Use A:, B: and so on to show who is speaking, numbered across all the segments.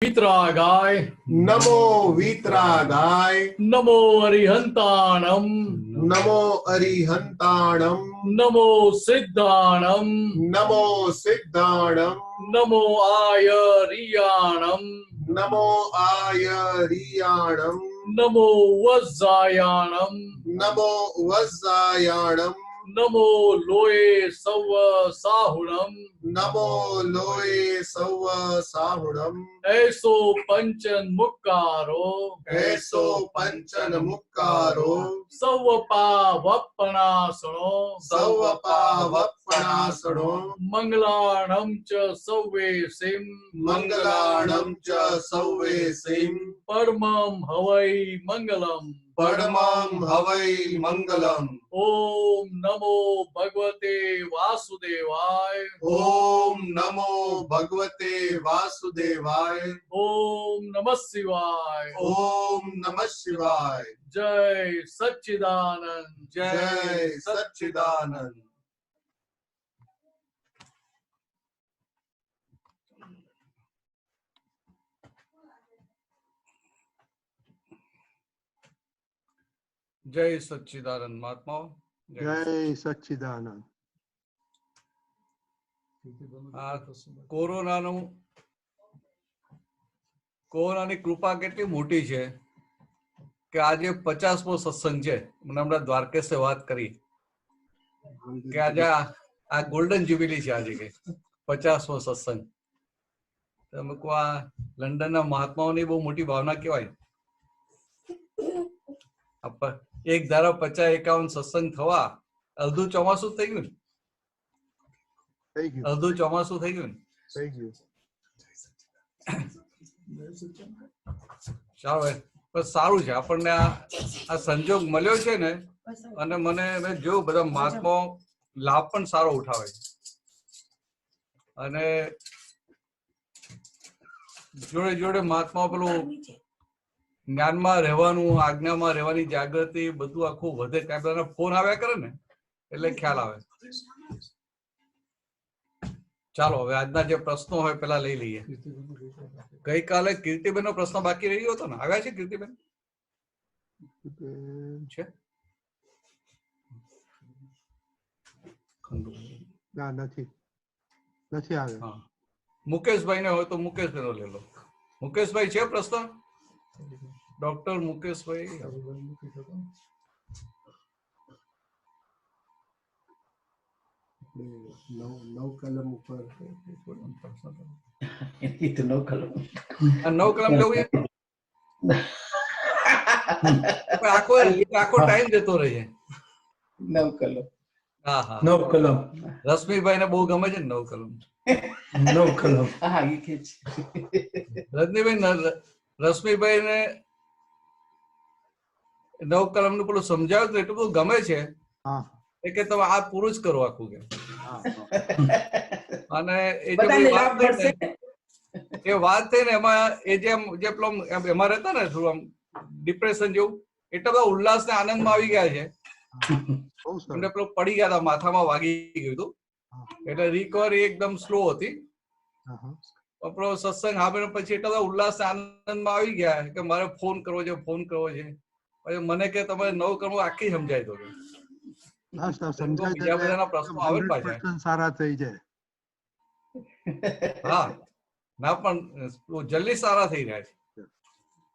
A: वीतरागाय
B: नमो वीतरागाय
A: नमो अरिहंताणम
B: नमो अरिहंताणम
A: नमो सिद्धाणम
B: नमो सिद्धाणम
A: नमो आयरियाणम
B: नमो आयरियाणम
A: नमो वज्जायाणम
B: नमो वज्जायाणम
A: नमो लोये सव साहुणम
B: नमो लोये सव साहुणम
A: ऐसो पंचन मुक्कारो
B: ऐसो पंचन मुक्कारो
A: सवपावपणासनो
B: सवपावपणासनो
A: मंगलाणं च सव्वेसिं
B: मंगलाणं च सव्वेसिं
A: परमं हवै मंगलम्
B: परमं हवै मंगलम्।
A: ओम नमो भगवते वासुदेवाय
B: ओम नमो भगवते वासुदेवाय
A: ओम नमः शिवाय
B: ओम नमः शिवाय।
A: जय सच्चिदानंद
B: जय सच्चिदानंद।
A: जय सच्चिदानंद महात्मा
C: जय सच्चिदानंद।
A: કોરોનાની કૃપા કેટલી મોટી છે કે આજે 50મો સત્સંગ છે. મને હમણાં દ્વારકેશે વાત કરી કે આજે આ ગોલ્ડન જ્યુબિલી છે, આજે કે 50મો સત્સંગ. તમે કહો આ લંડનના મહાત્માઓની બહુ મોટી ભાવના કહેવાય. એક ધારો 50-51 સત્સંગ થવા અડધું ચોમાસું થઈ ગયું ને, અડધું ચોમાસું થઈ ગયું ને. ચાલો, પણ સારું છે આપણને આ સંજોગ મળ્યો છે ને, અને મને મેં જોયું બધા મહાત્માઓ લાભ પણ સારો ઉઠાવે છે, અને જોડે જોડે મહાત્માઓ પેલું જ્ઞાનમાં રહેવાનું, આજ્ઞામાં રહેવાની જાગૃતિ બધું આખું વધે. ત્યાં બધા ફોન આવ્યા કરે ને એટલે ખ્યાલ આવે. ચાલો હવે આજના જે પ્રશ્નો હોય પેલા લઈ લઈએ. ગઈકાલે કીર્તિબેન નો પ્રશ્ન બાકી રહ્યો હતો ને, આવ્યા છે કીર્તિબેન? છે
C: ના, નથી આવ્યો.
A: મુકેશભાઈ ને હોય તો મુકેશભાઈ નો લઈ લો. મુકેશભાઈ છે પ્રશ્ન? ડોક્ટર મુકેશભાઈ.
C: નવ કલમ ઉપર
A: નવ કલમ લેવું આખો ટાઈમ જતો રહે છે.
D: 9 કલમ.
A: હા હા,
D: 9 કલમ.
A: રશ્મિભાઈ ને બહુ ગમે છે ને 9 કલમ.
D: 9 કલમ. હા, એ કે છે
A: રજનીભાઈ. રશ્મિભાઈ ને 9 કલમ નું પેલું સમજાવ્યું તો એટલું બધું ગમે છે કે તમે આ પૂરું જ કરો આખું કે. અને એ વાત થઈ ને એમાં એ જે પેલો એમાં રહેતા ને થોડું આમ ડિપ્રેશન જેવું, એટલા બધા ઉલ્લાસ ને આનંદમાં આવી ગયા છે. એમને પેલો પડી ગયા હતા, માથામાં વાગી ગયું હતું, એટલે રિકવરી એકદમ સ્લો હતી. આપણો સત્સંગ સાંભળ્યો પછી એટલા બધા ઉલ્લાસ આનંદમાં આવી ગયા કે મારે ફોન કરવો છે. પછી મને કે તમે 9 કલમ આખી સમજાય દો. બીજા બધાના પ્રશ્નો આવે ને પાછા.
C: સારા થઈ જાય.
A: હા ના, પણ જલ્દી સારા થઈ રહ્યા છે.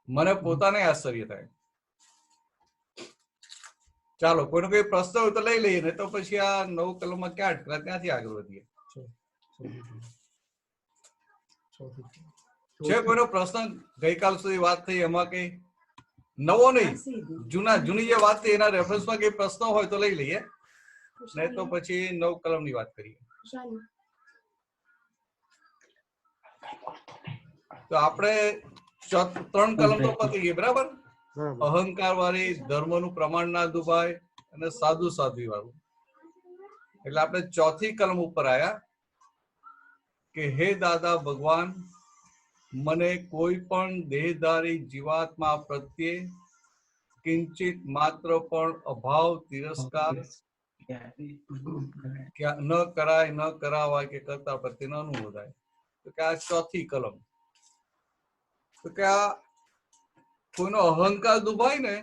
A: મને પોતાને આશ્ચર્ય થાય. ચાલો, કોઈનો કોઈ પ્રશ્ન હોય તો લઈ લઈએ, ને તો પછી આ 9 કલમમાં ક્યાં અટકા, ત્યાંથી આગળ વધીએ. છે કોઈનો પ્રશ્ન? ગઈકાલ સુધી વાત થઈ એમાં કઈ નવો નહીં, જૂની જે વાત થઈ એના રેફરન્સમાં કઈ પ્રશ્નો હોય તો લઈ લઈએ, નહીં તો પછી 9 કલમ ની વાત કરીએ. તો આપણે 3 કલમ તો પતી ગઈ, બરાબર? અહંકાર વાળી, ધર્મ નું પ્રમાણ ના દુભાય, અને સાધુ સાધ્વી વાળું. એટલે આપણે 4થી કલમ ઉપર આવ્યા કે હે દાદા ભગવાન, મને કોઈ પણ દેહધારી જીવાત્મા પ્રત્યે કિંચિત માત્ર પણ અભાવ, તિરસ્કાર ન કરાય, ન કરાવાય કે કરતા પ્રત્યે ન અનુમોદાય. તો કે આ 4થી કલમ. તો કે આ કોઈનો અહંકાર દુભાય ને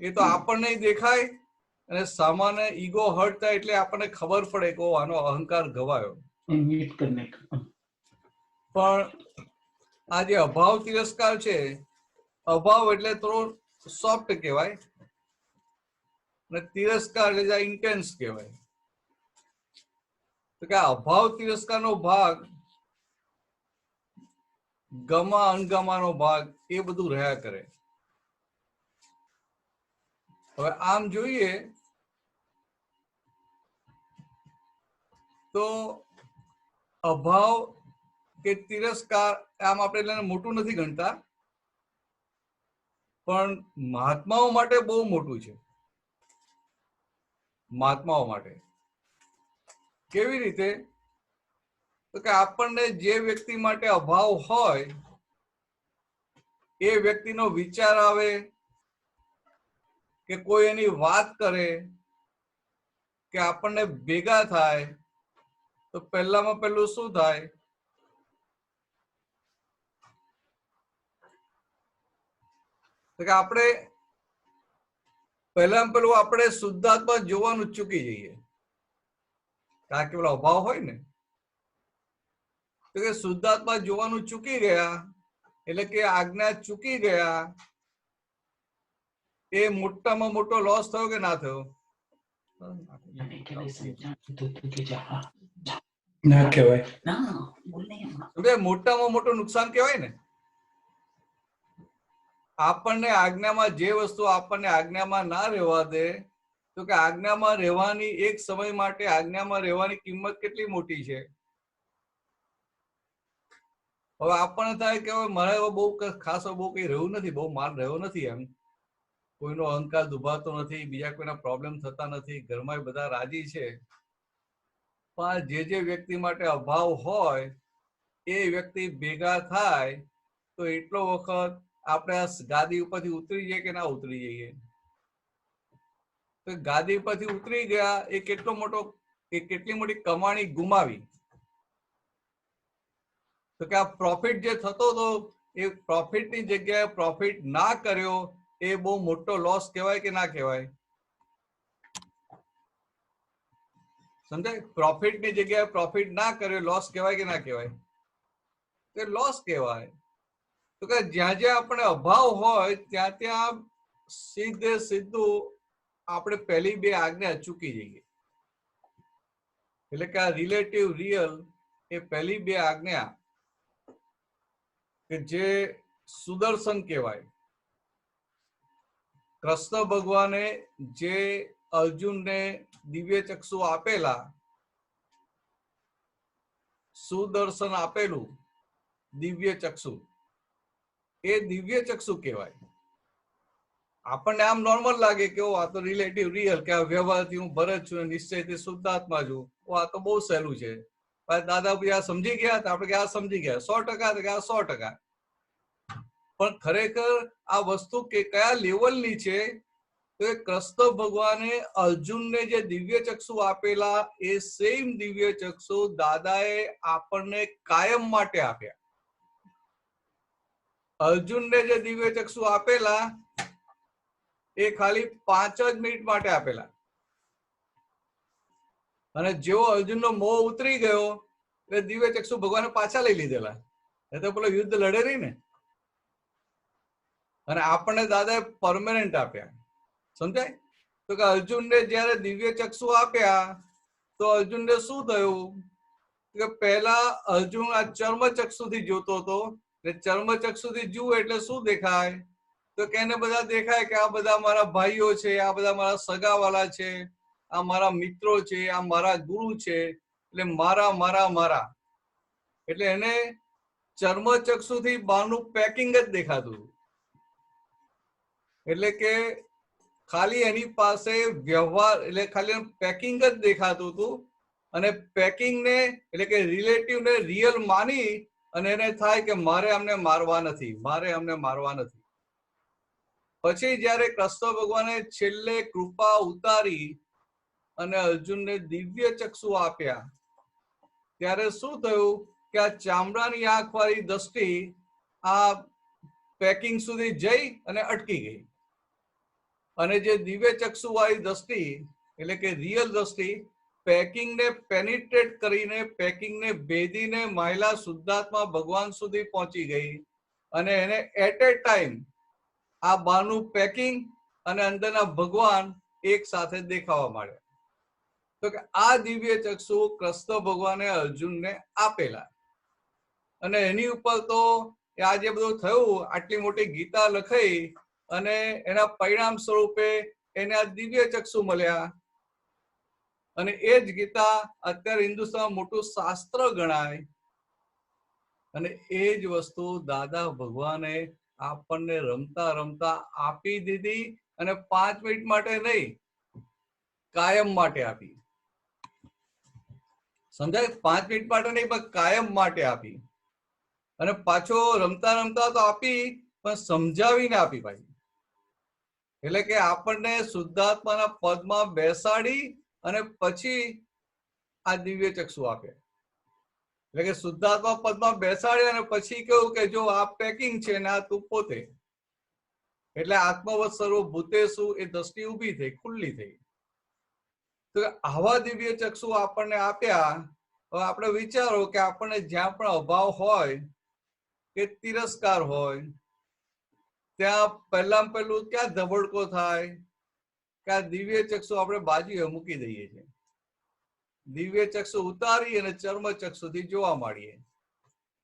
A: એ તો આપણને દેખાય, અને સામાન્ય ઈગો હર્ટ થાય એટલે આપણને ખબર પડે કે આનો અહંકાર ગવાયો. પણ આ જે અભાવ તિરસ્કાર છે, અભાવ એટલે થોડો સોફ્ટ કહેવાય, અને તિરસ્કાર એટલે ઇન્ટેન્સ કહેવાય. તો કે અભાવ તિરસ્કારનો ભાગ, ગમા અણગમાનો ભાગ, એ બધું રહ્યા કરે. હવે આમ જોઈએ તો અભાવ કે તિરસ્કાર આમ આપણે એને મોટું નથી ગણતા, પણ મહાત્માઓ માટે બહુ મોટું છે. મહાત્માઓ માટે કેવી રીતે? તો કે આપણને જે વ્યક્તિ માટે અભાવ હોય એ વ્યક્તિનો વિચાર આવે કે કોઈ એની વાત કરે કે આપણને ભેગા થાય તો પહેલામાં પહેલું શું થાય? તો કે આપણે પહેલામાં પહેલું આપણે શુદ્ધાત્મા જોવાનું ચૂકી જઈએ, કારણ કે પેલો અભાવ હોય ને. તો કે શુદ્ધાત્મા જોવાનું ચૂકી ગયા એટલે કે આજ્ઞા ચૂકી ગયા, એ મોટામાં મોટો લોસ થયો કે ના થયો?
D: ના કહેવાય.
A: મોટામાં મોટું નુકસાન કહેવાય ને. આપણને આજ્ઞામાં જે વસ્તુ આપણને આજ્ઞામાં ના રહેવા દે, તો કે આજ્ઞામાં રહેવાની એક સમય માટે આજ્ઞામાં રહેવાની કિંમત કેટલી મોટી છે. હવે આપણને થાય કે હવે મારે બહુ ખાસ બહુ કઈ રહ્યું નથી, બહુ માલ રહ્યો નથી, એમ કોઈનો અહંકાર દુભાતો નથી, બીજા કોઈના પ્રોબ્લેમ થતા નથી, ઘરમાં બધા રાજી છે. પણ જે વ્યક્તિ માટે અભાવ હોય એ વ્યક્તિ ભેગા થાય તો એટલો વખત આપણે આ ગાદી ઉપરથી ઉતરી જઈએ કે ના ઉતરી જઈએ? તો ગાદી ઉપરથી ઉતરી ગયા એ કેટલી મોટી કમાણી ગુમાવી. તો કે આ પ્રોફિટ જે થતો હતો એ પ્રોફિટની જગ્યાએ પ્રોફિટ ના કર્યો એ બહુ મોટો લોસ કહેવાય કે ના કહેવાય? સમજાય? પ્રોફિટની જગ્યાએ પ્રોફિટ ના કર્યો લોસ કહેવાય કે ના કહેવાય? તે લોસ કહેવાય. તો કે જ્યાં જ્યાં આપણે અભાવ હોય ત્યાં ત્યાં સીધું આપણે પહેલી બે આજ્ઞા ચૂકી જઈએ. એટલે કે આ રિલેટિવ રિયલ એ પહેલી બે આજ્ઞા કે જે સુદર્શન કહેવાય. કૃષ્ણ ભગવાને જે અર્જુનને દિવ્ય ચક્ષુ આપેલા, સુદર્શન આપેલું દિવ્ય ચક્ષુ, એ દિવ્ય ચક્ષુ કહેવાય. આપણને આમ નોર્મલ લાગે કે આ તો રિલેટિવ રિયલ, કે આ વ્યવહારથી હું ભરત છું, નિશ્ચયથી શુદ્ધાત્મા છું, આ તો બહુ સહેલું છે. દાદા ભાઈ આ સમજી ગયા, આપણે કે આ સમજી ગયા 100%, કે આ 100%. પણ ખરેખર આ વસ્તુ કે કયા લેવલની છે? તો એ કૃષ્ણ ભગવાને અર્જુનને જે દિવ્ય ચક્ષુ આપેલા એ સેમ દિવ્ય ચક્ષુ દાદાએ આપણને કાયમ માટે આપ્યા. અર્જુનને જે દિવ્ય ચક્ષુ આપેલા એ ખાલી 5 જ મિનિટ માટે આપેલા, અને જેવો અર્જુનનો મોહ ઉતરી ગયો એટલે દિવ્ય ચક્ષુ ભગવાને પાછા લઈ લીધેલા. એ તો પેલો યુદ્ધ લડે રહી ને. અને આપણને દાદાએ પરમેનન્ટ આપ્યા. સમજાય? તો કે અર્જુનને જયારે દિવ્ય ચક્ષુ આપ્યા તો અર્જુનને શું થયું કે પહેલા અર્જુન આ ચર્મ ચક્ષુથી જોતો હતો. ચર્મ ચક્ષુથી જુએ એટલે શું દેખાય? તો કે એને બધા દેખાય કે આ બધા મારા ભાઈઓ છે, આ બધા મારા સગાવાલા છે, આ મારા મિત્રો છે, આ મારા ગુરુ છે, એટલે મારા મારા મારા. એટલે એને ચર્મ ચક્ષુથી બહારનું પેકિંગ જ દેખાતું. એટલે કે ખાલી એની પાસે વ્યવહાર એટલે ખાલી પેકિંગ જ દેખાતું હતું, અને પેકિંગને એટલે કે રિલેટિવને રિયલ માની અને એને થાય કે મારે અમને મારવા નથી, મારે અમને મારવા નથી. પછી જયારે કૃષ્ણ ભગવાને છેલ્લે કૃપા ઉતારી અને અર્જુનને દિવ્ય ચક્ષુ આપ્યા ત્યારે શું થયું કે આ ચામડાની આંખ વાળી દ્રષ્ટિ આ પેકિંગ સુધી જઈ અને અટકી ગઈ, અને જે દિવ્ય ચક્ષુ વાળી દ્રષ્ટિ એટલે કે રિયલ દ્રષ્ટિ પેકિંગને પેનિટ્રેટ કરીને, પેકિંગને ભેદીને મહિલા શુદ્ધાત્મા ભગવાન સુધી પહોંચી ગઈ, અને એને એટ એ ટાઈમ આ બહારનું પેકિંગ અને અંદરના ભગવાન એક સાથે દેખાવા માંડ્યા. તો કે આ દિવ્ય ચક્ષુ કૃષ્ણ ભગવાને અર્જુનને આપેલા, અને એની ઉપર તો આ જે બધું થયું, આટલી મોટી ગીતા લખાઈ અને એના પરિણામ સ્વરૂપે એને આ દિવ્ય ચક્ષુ મળ્યા, અને એ જ ગીતા અત્યારે હિન્દુસ્તાનમાં મોટું શાસ્ત્ર ગણાય, અને એ જ વસ્તુ દાદા ભગવાને આપણને રમતા રમતા આપી દીધી, અને 5 મિનિટ માટે નહીં, કાયમ માટે આપી. સમજાય? 5 મિનિટ માટે નહીં, પણ કાયમ માટે આપી. અને પાછો રમતા રમતા તો આપી, પણ સમજાવીને આપી પાછી. એટલે કે આપણને શુદ્ધાત્માના પદમાં બેસાડી અને પછી આ દિવ્ય ચક્ષુ આપે. એટલે કે શુદ્ધાત્મા પદમાં બેસાડી અને પછી કેવું કે જો આ પેકિંગ છે ને આ તું પોતે, એટલે આત્મવત સર્વભૂતેષુ એ દ્રષ્ટિ ઊભી થઈ, ખુલ્લી થઈ. તો આવા દિવ્ય ચક્ષુ આપણને આપ્યા. હવે આપણે વિચારો કે આપણને જ્યાં પણ અભાવ હોય કે તિરસ્કાર હોય, ત્યાં પહેલું ક્યાં ધબડકો થાય કે આ દિવ્ય ચક્ષુ આપણે બાજુએ મૂકી દઈએ છીએ. દિવ્ય ચક્ષુ ઉતારી અને ચર્મ ચક્ષુથી જોવા માંડીએ.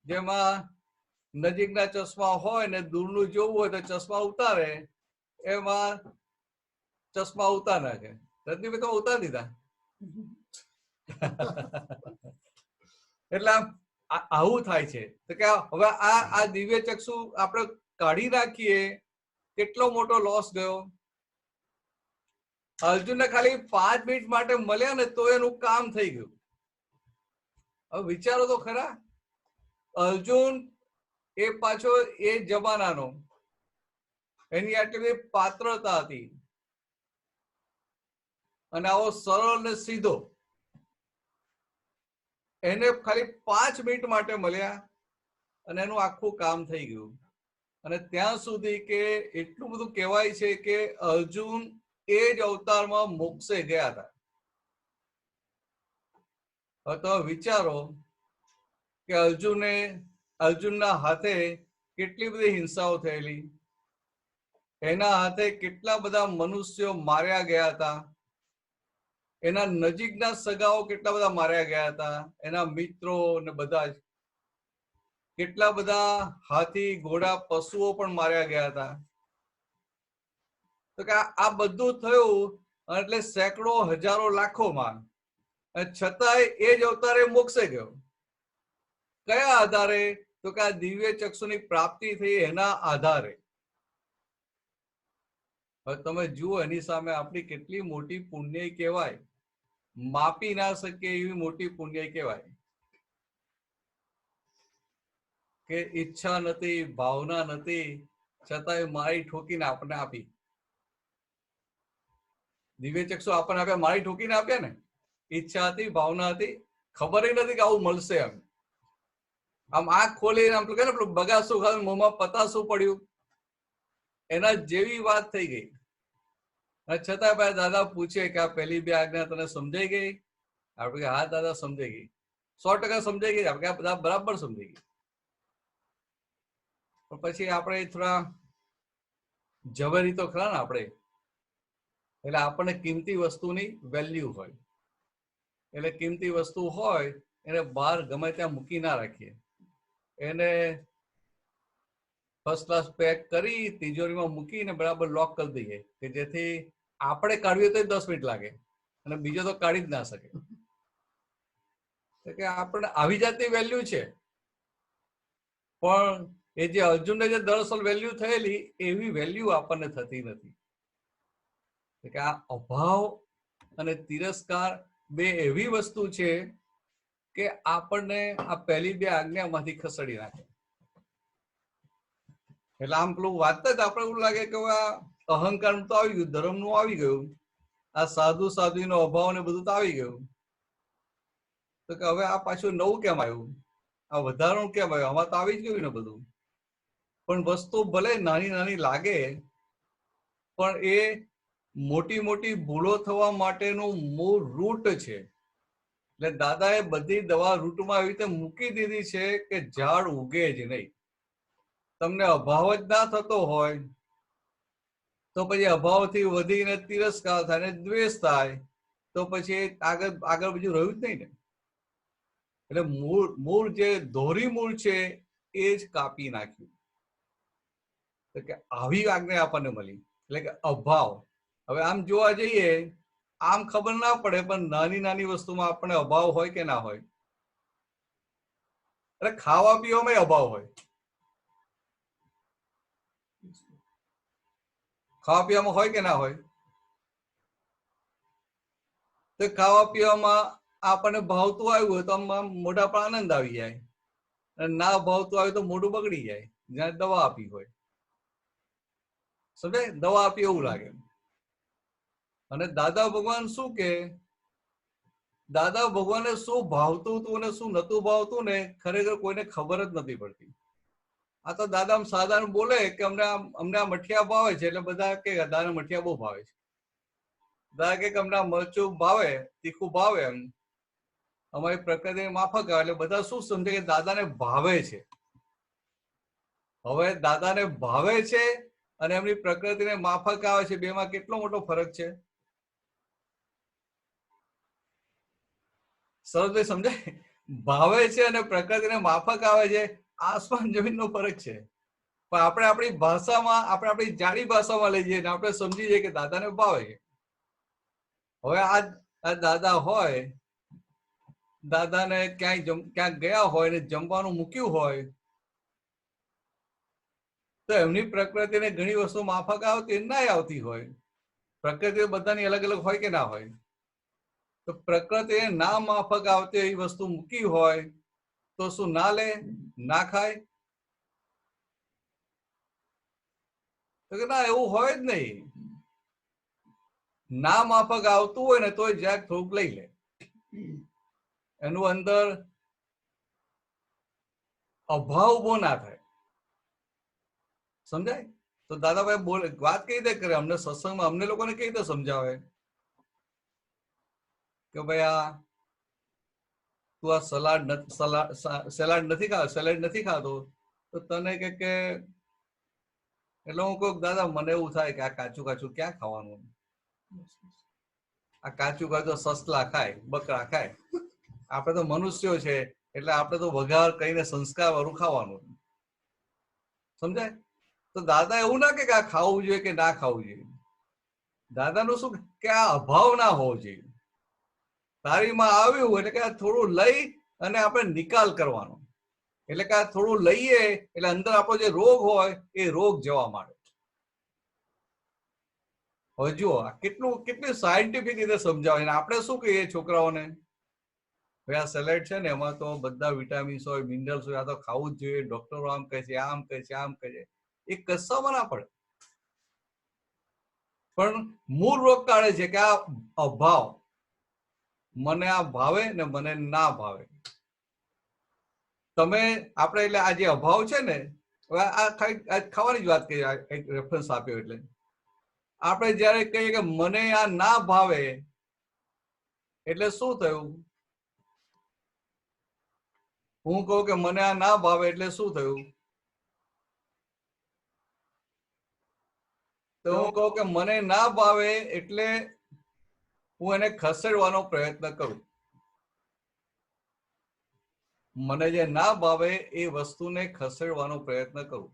A: જેમાં નજીકના ચશ્મા હોય ને દૂરનું જોવું હોય તો ચશ્મા ઉતારે, એમાં ચશ્મા ઉતાર નાખે. રજનીભાઈ તો ઉતારી દીધા. એટલે આવું થાય છે. તો કે હવે આ દિવ્ય ચક્ષુ આપણે કાઢી નાખીએ, કેટલો મોટો લોસ ગયો. અર્જુનને ખાલી 5 મિનિટ માટે મળ્યા ને તો એનું કામ થઈ ગયું. હવે વિચારો તો ખરા, અર્જુન એ પાછો એ જમાનાનો, એની આટલી બધી પાત્રતા હતી, અને આવો સરળ ને સીધો, એને ખાલી 5 મિનિટ માટે મળ્યા અને એનું આખું કામ થઈ ગયું. અને ત્યાં સુધી કે એટલું બધું કહેવાય છે કે અર્જુન એ જ અવતારમાં મોક્ષે ગયા હતા. હવે તમે વિચારો કે અર્જુનના હાથે કેટલી બધી હિંસાઓ થયેલી, એના હાથે કેટલા બધા મનુષ્યો માર્યા ગયા હતા, એના નજીકના સગાઓ કેટલા બધા માર્યા ગયા હતા, એના મિત્રો ને બધા જ કેટલા બધા હાથી ઘોડા પશુઓ પણ માર્યા ગયા હતા. તો કે આ બધું થયું એટલે સેંકડો હજારો લાખોમાં, છતાંય એ જ અવતારે મોક્ષે ગયો. કયા આધારે? તો કે આ દિવ્ય ચક્ષુની પ્રાપ્તિ થઈ એના આધારે. હવે તમે જુઓ એની સામે આપણી કેટલી મોટી પુણ્ય કહેવાય, માપી ના શકે એવી મોટી પુણ્ય કહેવાય. કે ઈચ્છા નથી, ભાવના નથી, છતાંય મારી ઠોકીને આપણને આપી. દિવ્ય ચક્ષુ આપણને આપ્યા, મારી ઠોકીને આપ્યા ને. ઈચ્છા હતી, ભાવના હતી, ખબર નથી કે આવું મળશે. એમ આમ આંખ ખોલીને આમ કે ને પેલું બગાસું ખાધું મોંમાં પતાસું પડ્યું, એના જેવી વાત થઈ ગઈ. છતાં ભાઈ દાદા પૂછે કે આ પહેલી 2 આજ્ઞા તને સમજાઈ ગઈ? આપણે હા દાદા સમજાઈ ગઈ, 100% સમજાઈ ગઈ. આપણે બધા બરાબર સમજાઈ ગઈ. પણ પછી આપણે થોડા જવેરી તો ખરા ને આપણે, એટલે આપણને કિંમતી વસ્તુની વેલ્યુ હોય. એટલે કિંમતી વસ્તુ હોય એને બહાર ગમે ત્યાં મૂકી ના રાખીએ, એને ફર્સ્ટ ક્લાસ પેક કરી તિજોરીમાં મૂકીને બરાબર લોક કરી દઈએ, કે જેથી આપણે કાઢવી તો 10 મિનિટ લાગે અને બીજો તો કાઢી જ ના શકે. કે આપણને આવી જાતની વેલ્યુ છે. પણ એ જે અર્જુનને જે દરઅસલ વેલ્યુ થયેલી એવી વેલ્યુ આપણને થતી નથી. કે આ અભાવ અને તિરસ્કાર બે એવી વસ્તુ છે કે આપણને આ પહેલી 2 આજ્ઞામાંથી ખસેડી નાખે. એટલે આમ પેલું વાંચતા જ આપણે એવું લાગે કે આ અહંકાર તો આવી ગયું, ધર્મનું આવી ગયું, આ સાધુનો અભાવ ને બધું તો આવી ગયું. તો કે હવે આ પાછું નવું કેમ આવ્યું? આ વધારાનું કેમ આવ્યું? આમાં તો આવી જ ગયું ને બધું. પણ વસ્તુ ભલે નાની નાની લાગે, પણ એ મોટી મોટી ભૂલો થવા માટેનું મૂળ રૂટ છે. એટલે દાદાએ બધી દવા રૂટમાં એવી રીતે મૂકી દીધી છે કે ઝાડ ઉગે જ નહીં. તમને અભાવ જ ના થતો હોય તો પછી અભાવથી વધીને તિરસ્કાર થાય ને દ્વેષ થાય, તો પછી આગળ બીજું રહ્યું જ નહીં ને. એટલે મૂળ જે ધોરી મૂળ છે એ જ કાપી નાખ્યું. કે આવી આજ્ઞા આપણને મળી, એટલે કે અભાવ. હવે આમ જોવા જઈએ, આમ ખબર ના પડે, પણ નાની નાની વસ્તુમાં આપણને અભાવ હોય કે ના હોય? એટલે ખાવા પીવામાં અભાવ હોય. ખાવા પીવામાં હોય કે ના હોય? તો ખાવા પીવામાં આપણને ભાવતું આવ્યું હોય તો આમ મોઢા પર આનંદ આવી જાય, અને ના ભાવતું આવ્યું તો મોઢું બગડી જાય. જ્યાં દવા આપી હોય, સમજે? દવા આપી એવું લાગે. અને દાદા ભગવાન શું કે, દાદા ભગવાને શું ભાવતું હતું ને શું નતું ભાવતું ને ખરેખર કોઈને ખબર જ નથી પડતી. આ તો દાદા આમ સાધારણ બોલે કે અમને આ મઠિયા ભાવે છે, એટલે બધા કે દાદા મઠિયા બહુ ભાવે છે. દાદા કે અમને મરચું ભાવે, તીખું ભાવે, એમ અમારી પ્રકૃતિ માફક આવે. એટલે બધા શું સમજે કે દાદાને ભાવે છે. હવે દાદાને ભાવે છે અને એમની પ્રકૃતિને માફક આવે છે, બેમાં કેટલો મોટો ફરક છે. સરસભાઈ સમજાય? ભાવે છે અને પ્રકૃતિને માફક આવે છે, આસમાન જમીનનો ફરક છે. પણ આપણે આપણી ભાષામાં, આપણે આપણી જાડી ભાષામાં લઈ જઈએ ને આપણે સમજી જઈએ કે દાદાને ભાવે છે. હવે આ દાદા હોય, દાદાને ક્યાંક ગયા હોય ને જમવાનું મૂક્યું હોય, તો એમની પ્રકૃતિને ઘણી વસ્તુ માફક આવતી ના આવતી હોય. પ્રકૃતિ બધાની અલગ અલગ હોય કે ના હોય? તો પ્રકૃતિને ના માફક આવતી એવી વસ્તુ મૂકી હોય તો શું ના લે, ના ખાય? તો કે ના, એવું હોય જ નહીં. ના માફક આવતું હોય ને તોય જ્યાં થોડુંક લઈ લે. એનું અંદર અભાવ ઉભો ના થાય. સમજાય? તો દાદાભાઈ બોલે, વાત કઈ રીતે કરે અમને સત્સંગમાં, અમને લોકોને કઈ રીતે સમજાવે કે ભાઈ તું આ સલાડ નથી ખાતો, તો તને કે એટલે હું કહું, દાદા મને એવું થાય કે આ કાચું કાચું ક્યાં ખાવાનું? આ કાચું કાચું સસલા ખાય, બકરા ખાય. આપણે તો મનુષ્યો છે, એટલે આપણે તો વઘાર કરીને સંસ્કાર વાળું ખાવાનું. સમજાય? તો દાદા એવું ના કે આ ખાવું જોઈએ કે ના ખાવું જોઈએ. દાદાનું શું કે આ અભાવ ના હોવો જોઈએ. તારીમાં આવ્યું એટલે કે થોડું લઈ અને આપણે નિકાલ કરવાનો. એટલે કે આ થોડું લઈએ એટલે અંદર આપણો જે રોગ હોય એ રોગ જવા માંડે. હવે જુઓ કેટલી સાયન્ટિફિક રીતે સમજાવે. આપણે શું કહીએ છોકરાઓને, ભાઈ આ સેલેડ છે ને એમાં તો બધા વિટામિન્સ હોય, મિનરલ્સ હોય, આ તો ખાવું જ જોઈએ. ડોક્ટરો આમ કહે છે, આમ કહે છે, આમ કહે છે. એ કશામાં ના પડે. પણ મૂળ રોગ કાઢે છે કે આ અભાવ, મને આ ભાવે ને મને ના ભાવે. તમે આપણે એટલે આ જે અભાવ છે ને, આ ખાવાની જ વાત કરીએ, એક રેફરન્સ આપ્યો. એટલે આપણે જયારે કહીએ કે મને આ ના ભાવે, એટલે શું થયું? હું કહું કે મને આ ના ભાવે એટલે શું થયું? તો હું કહું કે મને ના ભાવે એટલે હું એને ખસેડવાનો પ્રયત્ન કરું. મને જે ના ભાવે એ વસ્તુને ખસેડવાનો પ્રયત્ન કરું.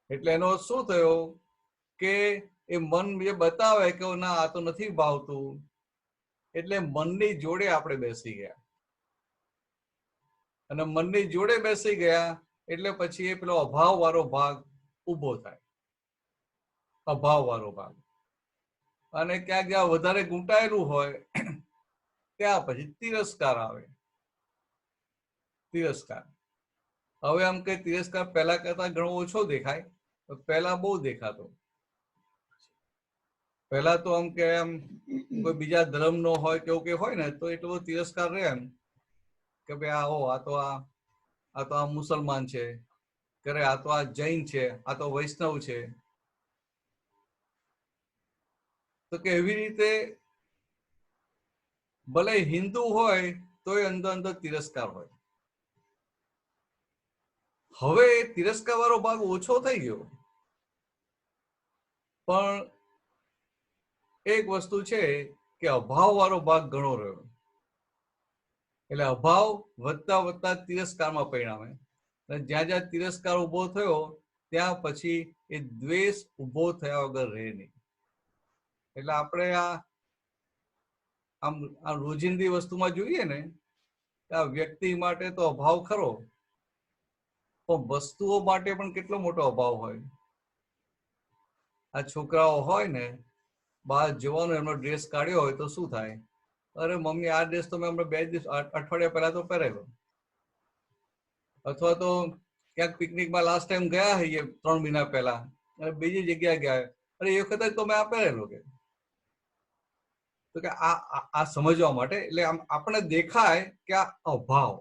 A: એટલે એનો શું થયો કે એ મન જે બતાવે કે ના આ તો નથી ભાવતું, એટલે મનની જોડે આપણે બેસી ગયા. અને મનની જોડે બેસી ગયા એટલે પછી એ પેલો અભાવ વાળો ભાગ ઉભો થાય. અભાવ વાળો ભાગ. અને ક્યાંક જ્યાં વધારે ગૂંટાયેલું હોય ત્યાં પછી તિરસ્કાર આવે. તિરસ્કાર. હવે આમ કે તિરસ્કાર પહેલા કરતા ઘણો ઓછો દેખાય, પહેલા બહુ દેખાતો. પહેલા તો આમ કે એમ કોઈ બીજા ધર્મનો હોય કે એવું કે હોય ને તો એટલો તિરસ્કાર રહે એમ કે ભાઈ આ તો આ મુસલમાન છે, કરે આ તો આ જૈન છે, આ તો વૈષ્ણવ છે. તો કે એવી રીતે ભલે હિન્દુ હોય તોય અંદર અંદર તિરસ્કાર હોય. હવે તિરસ્કાર વાળો ભાગ ઓછો થઈ ગયો, પણ એક વસ્તુ છે કે અભાવ વાળો ભાગ ઘણો રહ્યો. એટલે અભાવ વધતા વધતા તિરસ્કારમાં પરિણામે. જ્યાં જ્યાં તિરસ્કાર ઉભો થયો ત્યાં પછી એ દ્વેષ ઉભો થયા વગર રહે નહીં. એટલે આપણે આમ રોજિંદી વસ્તુમાં જોઈએ ને, આ વ્યક્તિ માટે તો અભાવ ખરો, પણ વસ્તુઓ માટે પણ કેટલો મોટો અભાવ હોય. આ છોકરાઓ હોય ને, બહાર જવાનો એમનો ડ્રેસ કાઢ્યો હોય તો શું થાય? અરે મમ્મી, આ ડ્રેસ તો મેં હમણાં 2 દિવસ અઠવાડિયા પહેલા તો પહેરેલો. અથવા તો ક્યાંક પિકનિકમાં લાસ્ટ ટાઈમ ગયા હોઈએ 3 મહિના પહેલા, અને બીજી જગ્યાએ ગયા, અરે એ વખતે તો મેં આ પહેરેલો. તો કે આ સમજવા માટે, એટલે આપણને દેખાય કે આ અભાવ.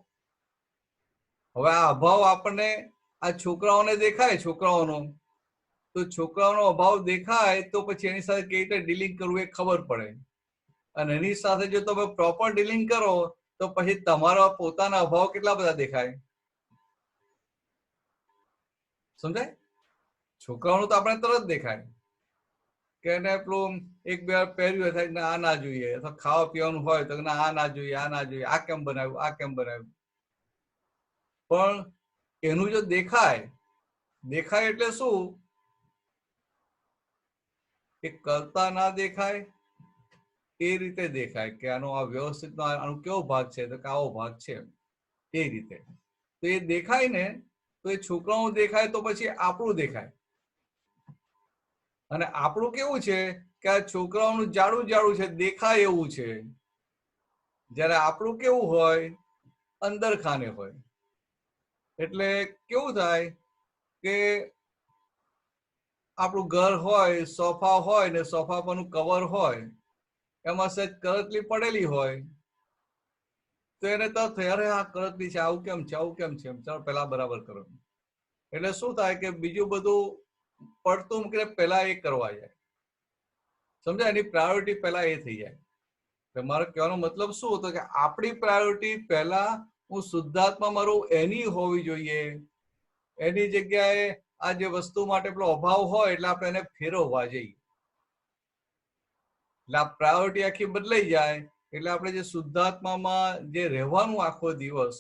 A: હવે આ અભાવ આપણને આ છોકરાઓને દેખાય, છોકરાઓનો તો છોકરાઓનો અભાવ દેખાય તો પછી એની સાથે કેવી રીતે ડીલિંગ કરવું એ ખબર પડે. અને એની સાથે જો તમે પ્રોપર ડીલિંગ કરો તો પછી તમારા પોતાના અભાવ કેટલા બધા દેખાય. સમજાય? છોકરાઓનું તો આપણે તરત દેખાય કે એને પેલું એક બે પહેર્યું થાય ને આ ના જોઈએ, અથવા ખાવા પીવાનું હોય તો આ ના જોઈએ, આ ના જોઈએ, આ કેમ બનાવ્યું, આ કેમ બનાવ્યું. પણ એનું જો દેખાય એટલે શું? એ કરતા ના દેખાય, એ રીતે દેખાય કે આનો આ વ્યવસ્થિત આનો કેવો ભાગ છે, તો કે આવો ભાગ છે, એ રીતે. તો એ દેખાય ને, તો એ છોકરાઓ દેખાય તો પછી આપણું દેખાય. અને આપણું કેવું છે કે આ છોકરાઓનું જાડું જાડું છે, દેખાય એવું છે. જયારે આપણું કેવું હોય, અંદર ખાને હોય. એટલે કેવું થાય કે આપણું ઘર હોય, સોફા હોય ને, સોફા પરનું કવર હોય, એમાં સહેજ કરતલી પડેલી હોય તો એને તો અરે આ કરતલી છે, આવું કેમ છે, આવું કેમ છે, ચાલો પેલા બરાબર કરો. એટલે શું થાય કે બીજું બધું પડતું મૂકીને પેલા એ કરવા જાય. સમજાય? એની પ્રાયોરિટી પહેલા એ થઈ જાય. મારો કહેવાનો મતલબ શું હતો કે આપણી પ્રાયોરિટી પહેલા હું શુદ્ધાત્મા મારું એની હોવી જોઈએ. એની જગ્યાએ આ જે વસ્તુ માટે પેલો અભાવ હોય એટલે આપણે એને ફેરવવા જઈએ. એટલે આ પ્રાયોરિટી આખી બદલાઈ જાય. એટલે આપણે જે શુદ્ધાત્મામાં જે રહેવાનું આખો દિવસ,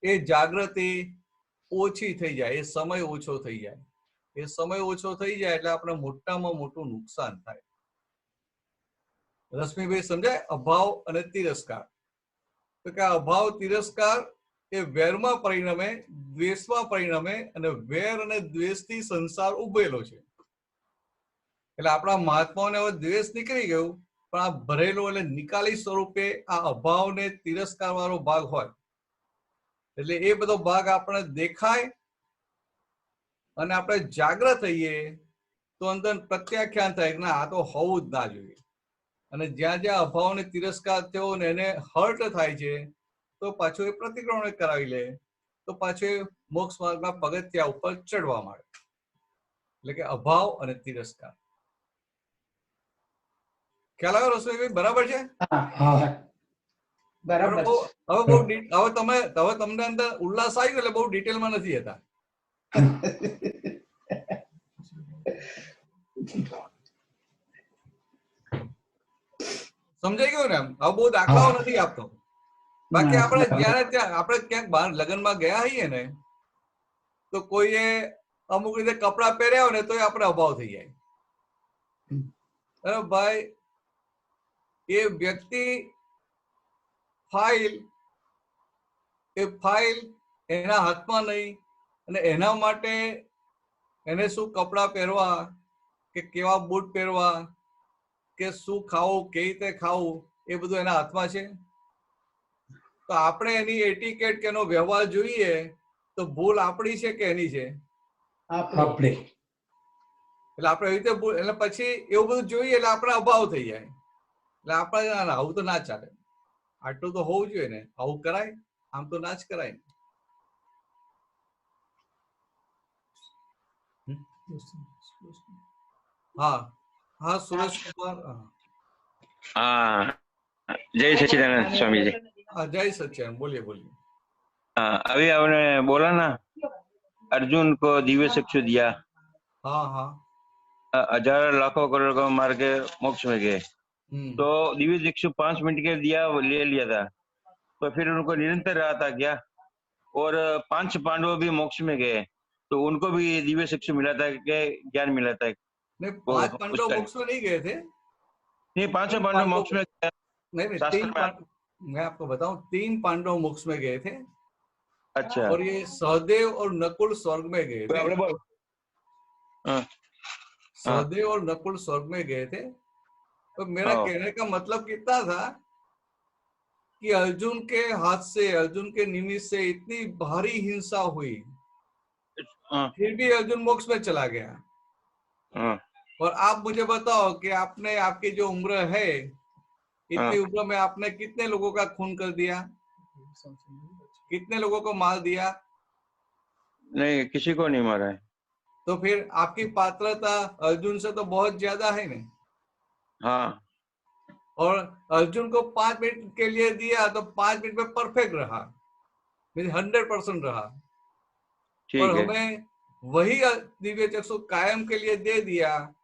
A: એ જાગૃતિ ઓછી થઈ જાય, એ સમય ઓછો થઈ જાય. એ સમય ઓછો થઈ જાય એટલે આપણે મોટામાં મોટું નુકસાન થાય. રશ્મિભાઈ સમજાય? અભાવ અને તિરસ્કાર. તો કે અભાવ તિરસ્કાર એ વેરમાં પરિણમે, દ્વેષમાં પરિણમે, અને વેર અને દ્વેષથી સંસાર ઉભેલો છે. એટલે આપણા મહાત્માઓને હવે દ્વેષ નીકળી ગયું, પણ આ ભરેલો એટલે નિકાલી સ્વરૂપે આ અભાવ ને તિરસ્કાર વાળો ભાગ હોય. એટલે એ બધો ભાગ આપણે દેખાય અને આપણે જાગ્રત થઈએ તો અંદર પ્રત્યાખ્યાન થાય કે ના, આ તો હોવું જ ના જોઈએ. અને જ્યાં જ્યાં અભાવ ને તિરસ્કાર થયો ને એને હર્ટ થાય છે તો પાછું એ પ્રતિક્રમણ કરાવી લે, તો પાછું મોક્ષ માર્ગના પગથિયા ઉપર ચડવા માંડે. એટલે કે અભાવ અને તિરસ્કાર. ખ્યાલ આવ્યો રસોઈભાઈ? બરાબર છે?
D: બરાબર.
A: હવે તમને અંદર ઉલ્લાસ આવી ગયો એટલે બહુ ડિટેલમાં નથી હતા. સમજાઈ ગયું ને? હવે બહુ દાખલાઓ નથી આપતો. બાકી આપણે જયારે ત્યાં આપણે ક્યાંક બહાર લગ્નમાં ગયા હોઈએ ને, તો કોઈએ અમુક રીતે કપડા પહેર્યા હોય ને તો આપણે અભાવ થઈ જાય. અરે ભાઈ, એ વ્યક્તિ ફાઇલ એના હાથમાં નહીં, અને એના માટે એને શું કપડા પહેરવા, કે કેવા બૂટ પહેરવા, કે શું ખાવું, કેવી રીતે ખાવું, એ બધું એના હાથમાં છે. તો આપણે એની એટિકેટ કે એનો વ્યવહાર જોઈએ તો ભૂલ આપણી છે કે એની છે?
D: આપણી.
A: એટલે આપણે એવી રીતે એટલે પછી એવું બધું જોઈએ એટલે આપણે અભાવ થઈ જાય. એટલે આપણે આવું તો ના ચાલે. આટલું તો હોવું જોઈએ ને, આવું કરાય? આમ તો ના જ કરાય. હા હા, સુરેશ કુમાર.
E: हाँ, जय सच्चिदानंद स्वामी जी।
A: हाँ, जय सच्चिदानंद, बोलिए बोलिए.
E: हाँ, अभी आपने बोला ना, अर्जुन को दिव्य चक्षु दिया,
A: हाँ हाँ.
E: हजार लाखों करोड़ को मार के मोक्ष में गए,
A: हम्म.
E: तो दिव्य चक्षु 5 मिनट के दिया, वो ले लिया था, तो फिर उनको निरंतर रहा था क्या? और 5 पांडव भी मोक्ष में गए, तो उनको भी दिव्य चक्षु मिला था क्या, ज्ञान मिला था?
A: नहीं,
E: वो
A: 5 पांडव
E: उसका-
A: मोक्ष में नहीं गए थे.
E: नहीं, 5 पांडव
A: पांडव-
E: मोक्ष में गए।
A: नहीं नहीं,
E: शास्त्र
A: 3
E: में-
A: पांडव, मैं आपको बताऊं, 3 पांडव मोक्ष में गए थे.
E: अच्छा,
A: और ये सहदेव और नकुल स्वर्ग में गए थे.
E: आपने बोल। हाँ,
A: सहदेव और नकुल स्वर्ग में गए थे. तो मेरा
E: हाँ।
A: कहने का मतलब कितना था कि अर्जुन के हाथ से, अर्जुन के निमित्त से इतनी भारी हिंसा हुई,
E: हाँ,
A: फिर भी अर्जुन मोक्ष में चला गया.
E: हाँ,
A: और आप मुझे बताओ कि आपने, आपकी जो उम्र है, इतनी
E: हाँ।
A: उम्र में आपने कितने लोगों का खून कर दिया, कितने लोगों को मार दिया?
E: नहीं, किसी को नहीं मारा है।
A: तो फिर आपकी पात्रता अर्जुन से तो बहुत ज्यादा है ना.
E: हाँ,
A: और अर्जुन को 5 मिनट के लिए दिया तो 5 मिनट में परफेक्ट रहा, 100% रहा.
E: ठीक
A: और
E: है।
A: हमें वही दिव्य चक्षु कायम के लिए दे दिया,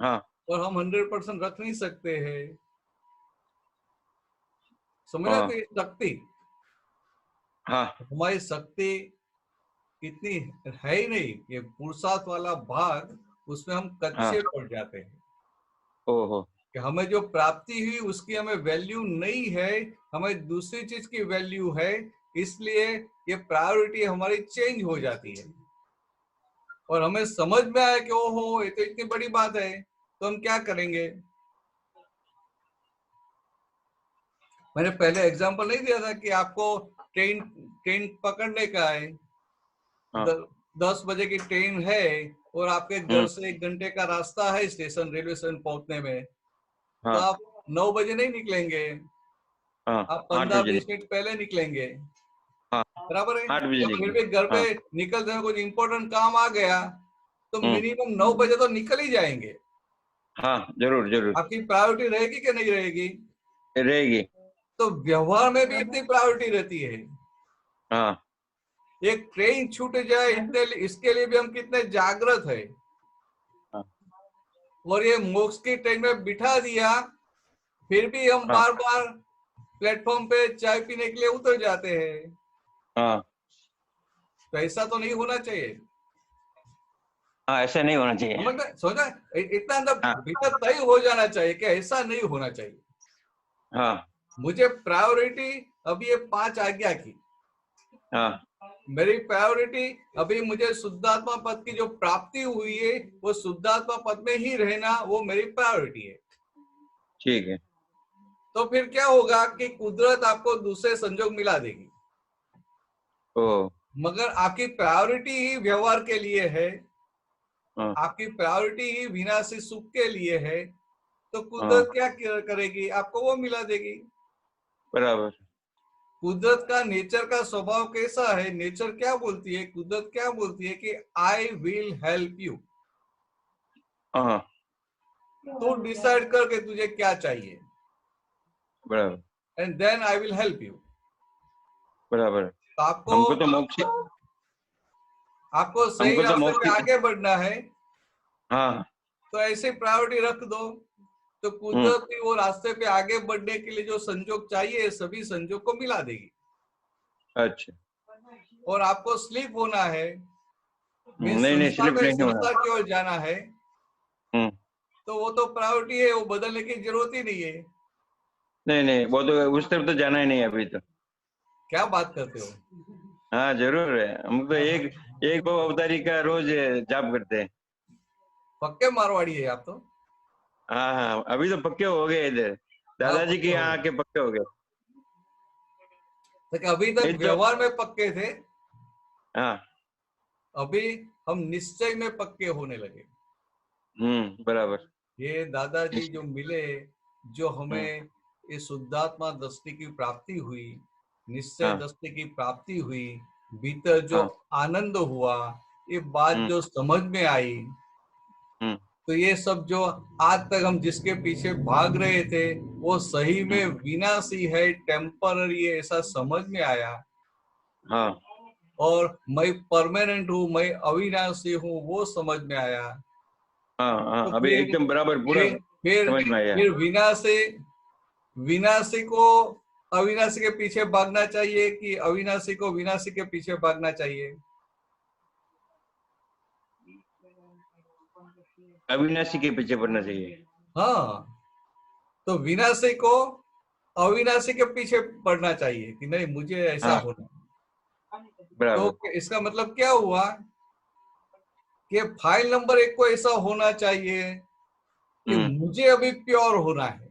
E: हाँ,
A: और हम 100% रख नहीं सकते हैं. समझ
E: हाँ।
A: रहे शक्ति,
E: हाँ,
A: हमारी शक्ति इतनी है ही नहीं. ये पुरुषार्थ वाला भाग, उसमें हम कच्चे पड़ जाते हैं.
E: ओहो,
A: कि हमें जो प्राप्ति हुई उसकी हमें वैल्यू नहीं है, हमें दूसरी चीज की वैल्यू है. इसलिए ये प्रायोरिटी हमारी चेंज हो जाती है. और हमें समझ में आया कि ओहो, ये तो इतनी बड़ी बात है, तो हम क्या करेंगे. मैंने पहले एग्जांपल नहीं दिया था कि आपको ट्रेन ट्रेन पकड़ने का है.
E: हाँ।
A: 10 बजे की ट्रेन है और आपके घर से 1 घंटे का रास्ता है स्टेशन, रेलवे स्टेशन पहुंचने में. तो
E: हाँ,
A: आप 9 बजे नहीं निकलेंगे,
E: हाँ,
A: आप
E: 8 बजे।
A: 15-20 मिनट पहले निकलेंगे.
E: हाँ,
A: बराबर है.
E: 8 बजे
A: तो फिर
E: निकले।
A: भी घर पे निकलते हैं, कुछ इंपॉर्टेंट काम आ गया तो मिनिमम 9 बजे तो निकल ही जाएंगे.
E: हाँ, जरूर जरूर
A: आपकी प्रायोरिटी रहेगी कि नहीं रहेगी?
E: रहेगी।
A: तो व्यवहार में भी इतनी प्रायोरिटी रहती है.
E: हाँ,
A: एक ट्रेन छूट जाए, इतने इसके लिए भी हम कितने जागृत है.
E: हाँ।
A: और ये मोक्ष की ट्रेन में बिठा दिया, फिर भी हम
E: हाँ।
A: बार बार प्लेटफॉर्म पे चाय पीने के लिए उतर जाते हैं.
E: हाँ,
A: तो ऐसा तो नहीं होना चाहिए.
E: हाँ, ऐसा नहीं होना चाहिए।
A: समझ में, सोचा इतना अंदर
E: हाँ।
A: भीतर तय हो जाना चाहिए कि ऐसा नहीं होना चाहिए.
E: हाँ,
A: मुझे प्रायोरिटी अभी ये 5 आज्ञा की,
E: हाँ,
A: मेरी प्रायोरिटी अभी मुझे शुद्धात्मा पद की जो प्राप्ति हुई है, वो शुद्धात्मा पद में ही रहना, वो मेरी प्रायोरिटी है.
E: ठीक है।
A: तो फिर क्या होगा कि कुदरत आपको दूसरे संजोग मिला देगी.
E: ओ,
A: मगर आपकी प्रायोरिटी ही व्यवहार के लिए है,
E: हाँ,
A: आपकी प्रायोरिटी ही विनाशी सुख के लिए है. तो कुदरत क्या करेगी? आपको वो मिला देगी.
E: बराबर।
A: कुदरत का नेचर का स्वभाव कैसा है? नेचर क्या बोलती है, कुदरत क्या बोलती है कि आई विल हेल्प यू.
E: हाँ,
A: तू डिसाइड कर के तुझे क्या चाहिए,
E: बराबर
A: and then I will help you.
E: बराबर।
A: तो
E: हमको तो मोक्ष,
A: आपको सही
E: हमको तो
A: रास्ते
E: मोक्ष-
A: पे आगे बढ़ना है,
E: हाँ,
A: तो ऐसी प्रायोरिटी रख दो. तो कुदरत भी वो रास्ते पे आगे बढ़ने के लिए जो संजोग चाहिए, सभी संजोग को मिला देगी.
E: अच्छा।
A: और आपको स्लीप होना है,
E: नहीं, स्लिप नहीं होना।
A: संसार की ओर जाना है,
E: हम्म,
A: तो वो तो प्रायोरिटी है, वो बदलने की जरूरत ही नहीं है.
E: नहीं, वो तो उस तरफ तो जाना ही नहीं अभी तो।
A: क्या बात करते हो?
E: हाँ, जरूर है। हम तो एक दो अवतारी का रोज जाप करते हैं।
A: पक्के मारवाड़ी है आप तो.
E: हाँ, हाँ, अभी तो पक्के हो गए इधर, दादाजी के यहाँ आके पक्के हो गए.
A: तो अभी तक व्यवहार में पक्के थे,
E: हाँ,
A: अभी हम निश्चय में पक्के होने लगे.
E: बराबर।
A: ये दादाजी जो मिले, जो हमें ये शुद्धात्मा दृष्टि की प्राप्ति हुई, निश्चय
E: हाँ।
A: दृष्टि की प्राप्ति हुई, भीतर जो
E: हाँ।
A: आनंद हुआ, ये बात जो समझ में आई, तो ये सब जो आज तक हम जिसके पीछे भाग रहे थे वो सही में विनाशी है, टेम्पररी है, ऐसा समझ में आया।
E: हाँ।
A: और मैं परमानेंट हूँ, मैं अविनाशी हूँ, वो समझ में आया।
E: हाँ। हाँ।
A: तो
E: अभी एकदम बराबर पूरा समझ में आया।
A: फिर विनाशी को अविनाशी के पीछे भागना चाहिए कि अविनाशी को विनाशी के पीछे भागना चाहिए?
E: अविनाशी के पीछे पड़ना चाहिए।
A: हाँ, तो विनाशी को अविनाशी के पीछे पड़ना चाहिए कि नहीं मुझे ऐसा
E: हाँ।
A: होना।
E: बराबर।
A: तो इसका मतलब क्या हुआ कि फाइल नंबर 1 को ऐसा होना चाहिए कि मुझे अभी प्योर होना है,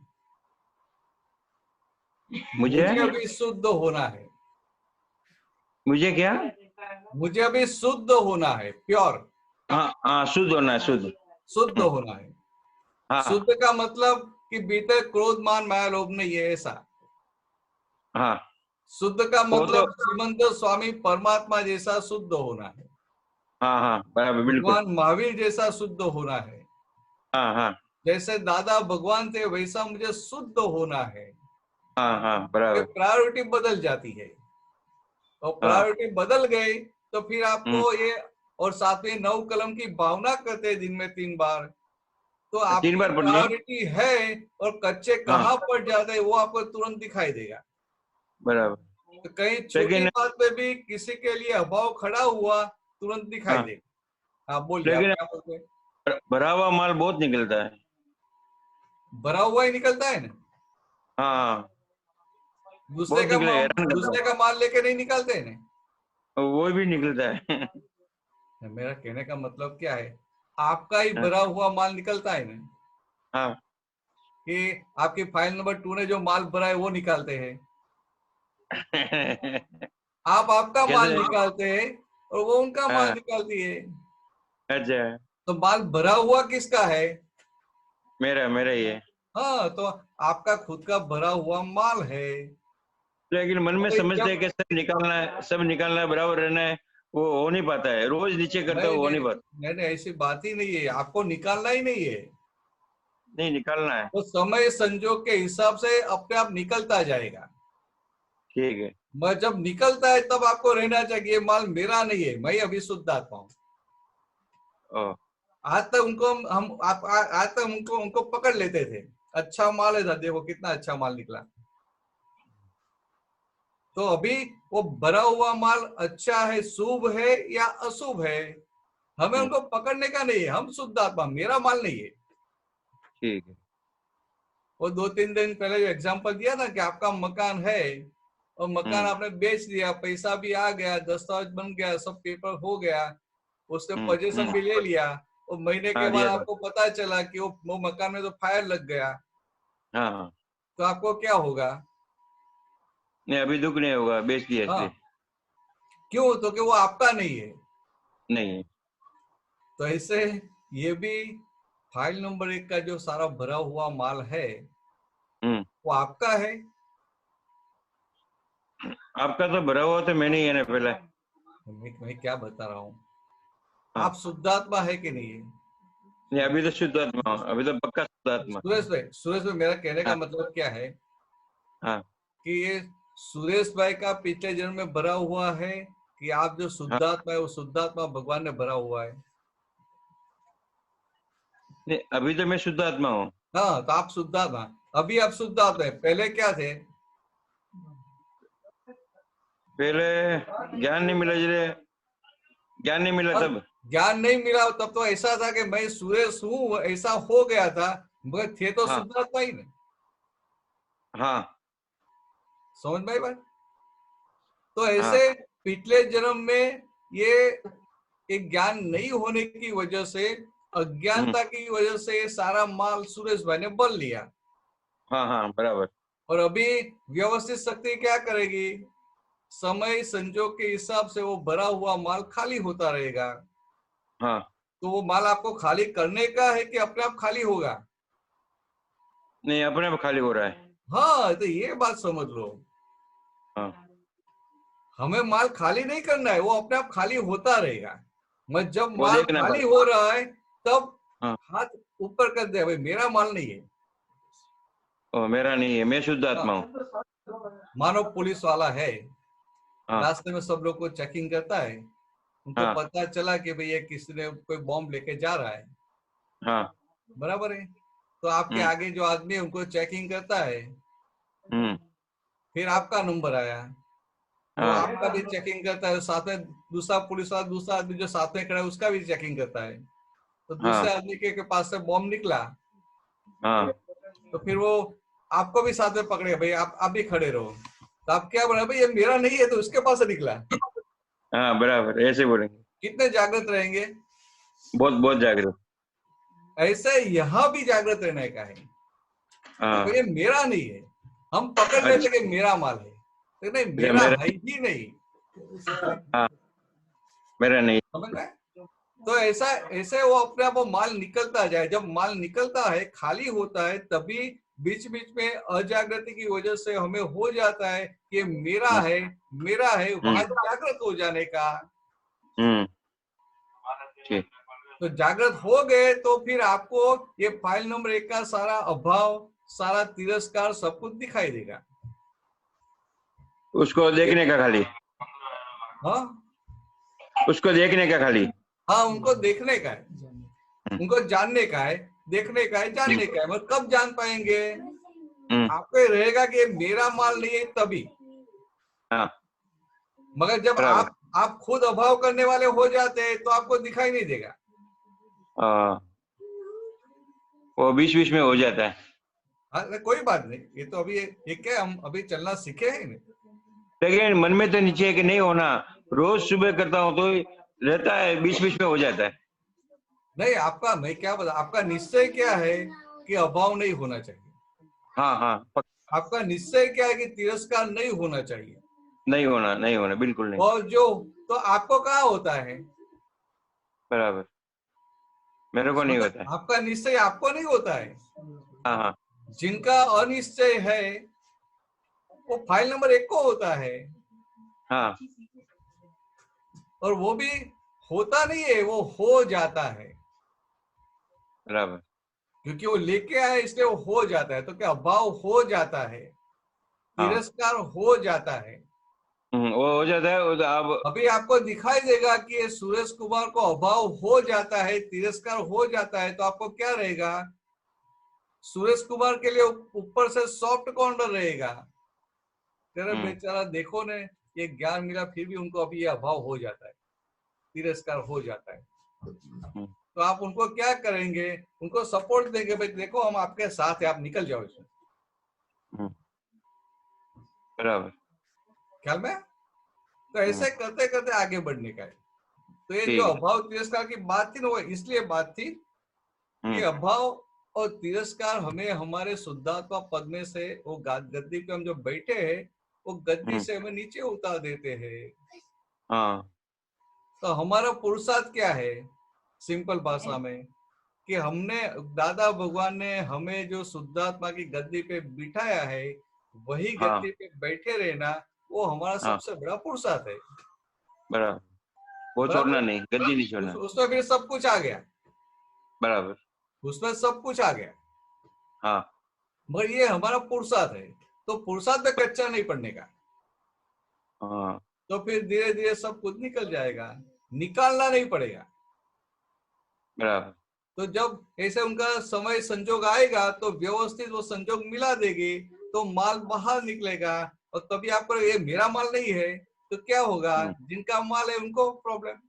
A: मुझे अभी शुद्ध होना है।
E: मुझे क्या?
A: मुझे अभी शुद्ध होना है, प्योर।
E: हाँ। हाँ, शुद्ध होना है,
A: शुद्ध होना है।
E: हाँ।
A: शुद्ध का मतलब कि भीतर क्रोध मान माया लोभ नहीं है, ऐसा।
E: हाँ।
A: शुद्ध का
E: वो
A: मतलब
E: तो
A: श्रीमंत स्वामी परमात्मा जैसा शुद्ध होना है,
E: हाँ। हाँ, बराबर, बिल्कुल।
A: भगवान महावीर जैसा शुद्ध होना है।
E: हाँ। हाँ।
A: जैसे दादा भगवान थे वैसा मुझे शुद्ध होना है।
E: हाँ। हाँ, बराबर।
A: प्रायोरिटी बदल जाती है, और प्रायोरिटी बदल गई तो फिर आपको ये, और साथ में 9 कलम की भावना करते हैं दिन में 3 बार, तो
E: 3
A: आपकी
E: बार पढ़नी।
A: प्रायोरिटी है और कच्चे कहाँ पड़ जाते हैं वो आपको तुरंत दिखाई देगा।
E: बराबर।
A: तो कहीं छोटी बात पे भी किसी के लिए अभाव खड़ा हुआ तुरंत दिखाई देगा। हाँ बोलिए, आप
E: लेकिन
A: क्या बोलते हैं?
E: भरा हुआ माल बहुत निकलता है।
A: भरा हुआ ही निकलता है ना।
E: हाँ,
A: दूसरे का माल लेके नहीं निकलते हैं ना,
E: वो भी निकलता है।
A: मेरा कहने का मतलब क्या है, आपका ही भरा हुआ माल निकलता है ना।
E: हाँ।
A: कि आपकी फाइल नंबर 2 ने जो माल भरा है वो निकालते हैं, आप आपका माल निकालते हैं और वो उनका माल निकालती है।
E: अच्छा,
A: तो माल भरा हुआ किसका है?
E: मेरा ही है।
A: हाँ, तो आपका खुद का भरा हुआ माल है।
E: लेकिन मन में समझते हैं कि सब निकालना है, बराबर रहना है, वो हो नहीं पाता है। रोज नीचे करता है, हो नहीं पाता।
A: नहीं, ऐसी बात ही नहीं है, आपको निकालना ही नहीं है।
E: नहीं निकालना है,
A: तो समय संजोग के हिसाब से अपने आप निकलता जाएगा।
E: ठीक है।
A: मैं जब निकलता है तब आपको रहना चाहिए माल मेरा नहीं है, मैं अभी शुद्ध आत्मा हूँ। आज तक उनको पकड़ लेते थे, अच्छा माल है, देखो कितना अच्छा माल निकला। तो अभी वो भरा हुआ माल अच्छा है, शुभ है या अशुभ है, हमें उनको पकड़ने का नहीं है। हम शुद्ध आत्मा, मेरा माल नहीं है।
E: ठीक है।
A: वो 2-3 दिन पहले जो एग्जांपल दिया ना कि आपका मकान है और मकान आपने बेच दिया, पैसा भी आ गया, दस्तावेज बन गया, सब पेपर हो गया, उसने पोजीशन भी ले लिया, और महीने के बाद आपको पता चला कि वो मकान में तो फायर लग गया।
E: हाँ।
A: तो आपको क्या होगा?
E: नहीं, अभी दुख नहीं होगा, बेच दिया इसलिए।
A: क्यों? तो कि वो आपका नहीं है।
E: नहीं।
A: तो ऐसे ये भी फाइल नंबर 1 का जो सारा भरा हुआ माल है वो आपका है।
E: आपका तो भरा हुआ तो मैंने ही है ना पहले।
A: मैं क्या बता रहा हूँ, आप शुद्धात्मा है कि नहीं है?
E: नहीं, अभी तो शुद्ध आत्मा, अभी तो पक्का शुद्ध आत्मा।
A: सुरेश भाई, मेरा कहने का मतलब क्या है कि ये सुरेश भाई का पिछले जन्म में भरा हुआ है कि आप जो शुद्धात्मा है वो शुद्धात्मा भगवान ने भरा हुआ है?
E: नहीं, अभी तो मैं शुद्ध आत्मा हूँ।
A: हाँ, तो आप शुद्धात्मा, अभी आप शुद्धात्मा है। पहले क्या थे?
E: पहले ज्ञान नहीं मिला, ज्ञान नहीं मिला तब।
A: ज्ञान नहीं मिला तब तो ऐसा था कि मैं सुरेश हूँ, ऐसा हो गया था, मगर थे तो शुद्धात्मा ही ना।
E: हाँ,
A: समझ में आई बात? तो ऐसे पिछले जन्म में ये एक ज्ञान नहीं होने की वजह से, अज्ञानता की वजह से सारा माल सुरेश भाई ने बल लिया।
E: हाँ, बराबर।
A: और अभी व्यवस्थित शक्ति क्या करेगी? समय संजोग के हिसाब से वो भरा हुआ माल खाली होता रहेगा। तो वो माल आपको खाली करने का है कि अपने आप खाली होगा?
E: नहीं, अपने आप खाली हो रहा है।
A: हाँ, तो ये बात समझ लो,
E: हाँ
A: हमें माल खाली नहीं करना है, वो अपने आप खाली होता रहेगा। मैं जब
E: वो
A: माल
E: देखना
A: खाली
E: पड़ेगा।
A: हो रहा है तब
E: हाँ
A: हाथ ऊपर कर दे, भाई मेरा माल नहीं है।
E: ओ, मेरा नहीं है, मैं शुद्ध आत्मा
A: हाँ,
E: हूँ।
A: मानो पुलिस वाला है,
E: हाँ
A: रास्ते में सब लोग को चेकिंग करता है, उनको
E: हाँ
A: पता चला कि भाई ये किसी ने कोई बॉम्ब लेके जा रहा है,
E: हाँ।
A: बराबर है, तो आपके
E: हम्म
A: आगे जो आदमी है उनको चेकिंग करता है।
E: हम्म।
A: फिर आपका नंबर आया, वो
E: हाँ
A: आपका भी चेकिंग करता है, साथ में दूसरा पुलिस वाला, दूसरा आदमी जो साथ में खड़ा है उसका भी चेकिंग करता है। तो दूसरे
E: हाँ
A: आदमी के पास से बॉम्ब निकला,
E: हाँ
A: तो फिर वो आपको भी साथ में पकड़ेगा, भाई आप भी खड़े रहो। तो आप क्या बोले, भाई ये मेरा नहीं है, तो उसके पास से निकला।
E: हाँ, बराबर ऐसे बोलेंगे।
A: कितने जागृत रहेंगे?
E: बहुत बहुत जागरूक।
A: ऐसे यहाँ भी जागृत रहने का है कि भाई
E: हाँ
A: ये मेरा नहीं है। हम पकड़ लेते
E: अच्छा,
A: कि मेरा माल है, तो नहीं,
E: ये
A: मेरा
E: मेरा,
A: है ही नहीं।
E: हाँ मेरा नहीं।
A: समझ में? तो ऐसा ऐसे वो अपने आप वो माल निकलता जाए। जब माल निकलता है, खाली होता है, तभी बीच बीच में अजागृति की वजह से हमें हो जाता है कि मेरा है, मेरा है, वहां जागृत हो जाने का।
E: हम्म। ठीक।
A: तो जागृत हो गए तो फिर आपको ये फाइल नंबर 1 का सारा अभाव, सारा तिरस्कार, सब कुछ दिखाई देगा।
E: उसको देखने का खाली,
A: हाँ
E: उसको देखने का खाली।
A: हाँ, उनको देखने का है, उनको जानने का है, देखने का है, जानने का है। मगर कब जान पाएंगे? आपको ये रहेगा कि मेरा माल नहीं है तभी।
E: हाँ
A: मगर जब
E: बराबर।
A: आप खुद अभाव करने वाले हो जाते हैं तो आपको दिखाई नहीं देगा।
E: हाँ, वो बीच बीच में हो जाता है।
A: हाँ, कोई बात नहीं, ये तो अभी ये क्या है, हम अभी चलना सीखे हैं नहीं।
E: लेकिन मन में तो नीचे है कि नहीं होना, रोज सुबह करता हूँ तो रहता है, बीच बीच में हो जाता है।
A: नहीं, आपका, मैं क्या बता, आपका निश्चय क्या है कि अभाव नहीं होना चाहिए।
E: हाँ हाँ,
A: आपका निश्चय क्या है कि तिरस्कार नहीं होना चाहिए।
E: नहीं होना, नहीं होना, बिल्कुल नहीं।
A: और जो, तो आपको कहाँ होता है?
E: बराबर, मेरे को नहीं होता है।
A: आपका निश्चय आपको नहीं होता है।
E: हाँ हाँ
A: जिनका अनिश्चय है वो फाइल नंबर 1 को होता है,
E: हाँ।
A: और वो भी होता नहीं है, वो हो जाता है।
E: बराबर।
A: क्योंकि वो लेके आया इसलिए वो हो जाता है। तो क्या अभाव हो जाता है,
E: हाँ
A: तिरस्कार हो जाता है।
E: वो हो जाता है। वो तो अब
A: अभी आपको दिखाई देगा कि ये सुरेश कुमार को अभाव हो जाता है, तिरस्कार हो जाता है, तो आपको क्या रहेगा? सुरेश कुमार के लिए ऊपर से सॉफ्ट कॉर्नर रहेगा। तेरे बेचारा, देखो ने, ये ज्ञान मिला फिर भी उनको अभी ये अभाव हो जाता है, तिरस्कार हो जाता है। तो आप उनको क्या करेंगे? उनको सपोर्ट देंगे, भाई देखो हम आपके साथ है, आप निकल जाओ इसमें।
E: बराबर।
A: ख्याल में? तो ऐसे करते करते आगे बढ़ने का है। तो ये जो अभाव तिरस्कार की बात थी ना, वो इसलिए बात थी कि अभाव और तिरस्कार हमें हमारे शुद्धात्मा पद में से, वो गद्दी पे हम जो बैठे हैं, वो गद्दी से हमें नीचे उतार देते हैं।
E: हाँ।
A: तो हमारा पुरुषार्थ क्या है? सिंपल भाषा में, कि हमने, दादा भगवान ने हमें जो शुद्धात्मा की गद्दी पे बिठाया है, वही गद्दी पे बैठे रहना, वो हमारा सबसे बड़ा पुरुषार्थ है।
E: बराबर, वो छोड़ना नहीं, गद्दी नहीं छोड़ना।
A: उसमें फिर सब कुछ आ गया।
E: बराबर,
A: उसमें सब कुछ आ गया।
E: हाँ।
A: मगर ये हमारा पुरुषार्थ है, तो पुरुषार्थ में कच्चा नहीं पड़ने का।
E: हाँ।
A: तो फिर धीरे धीरे सब कुछ निकल जाएगा, निकालना नहीं पड़ेगा।
E: बराबर।
A: तो जब ऐसे उनका समय संजोग आएगा तो व्यवस्थित वो संजोग मिला देगी, तो माल बाहर निकलेगा। और तभी आपको ये मेरा माल नहीं है, तो क्या होगा? जिनका माल है उनको प्रॉब्लम।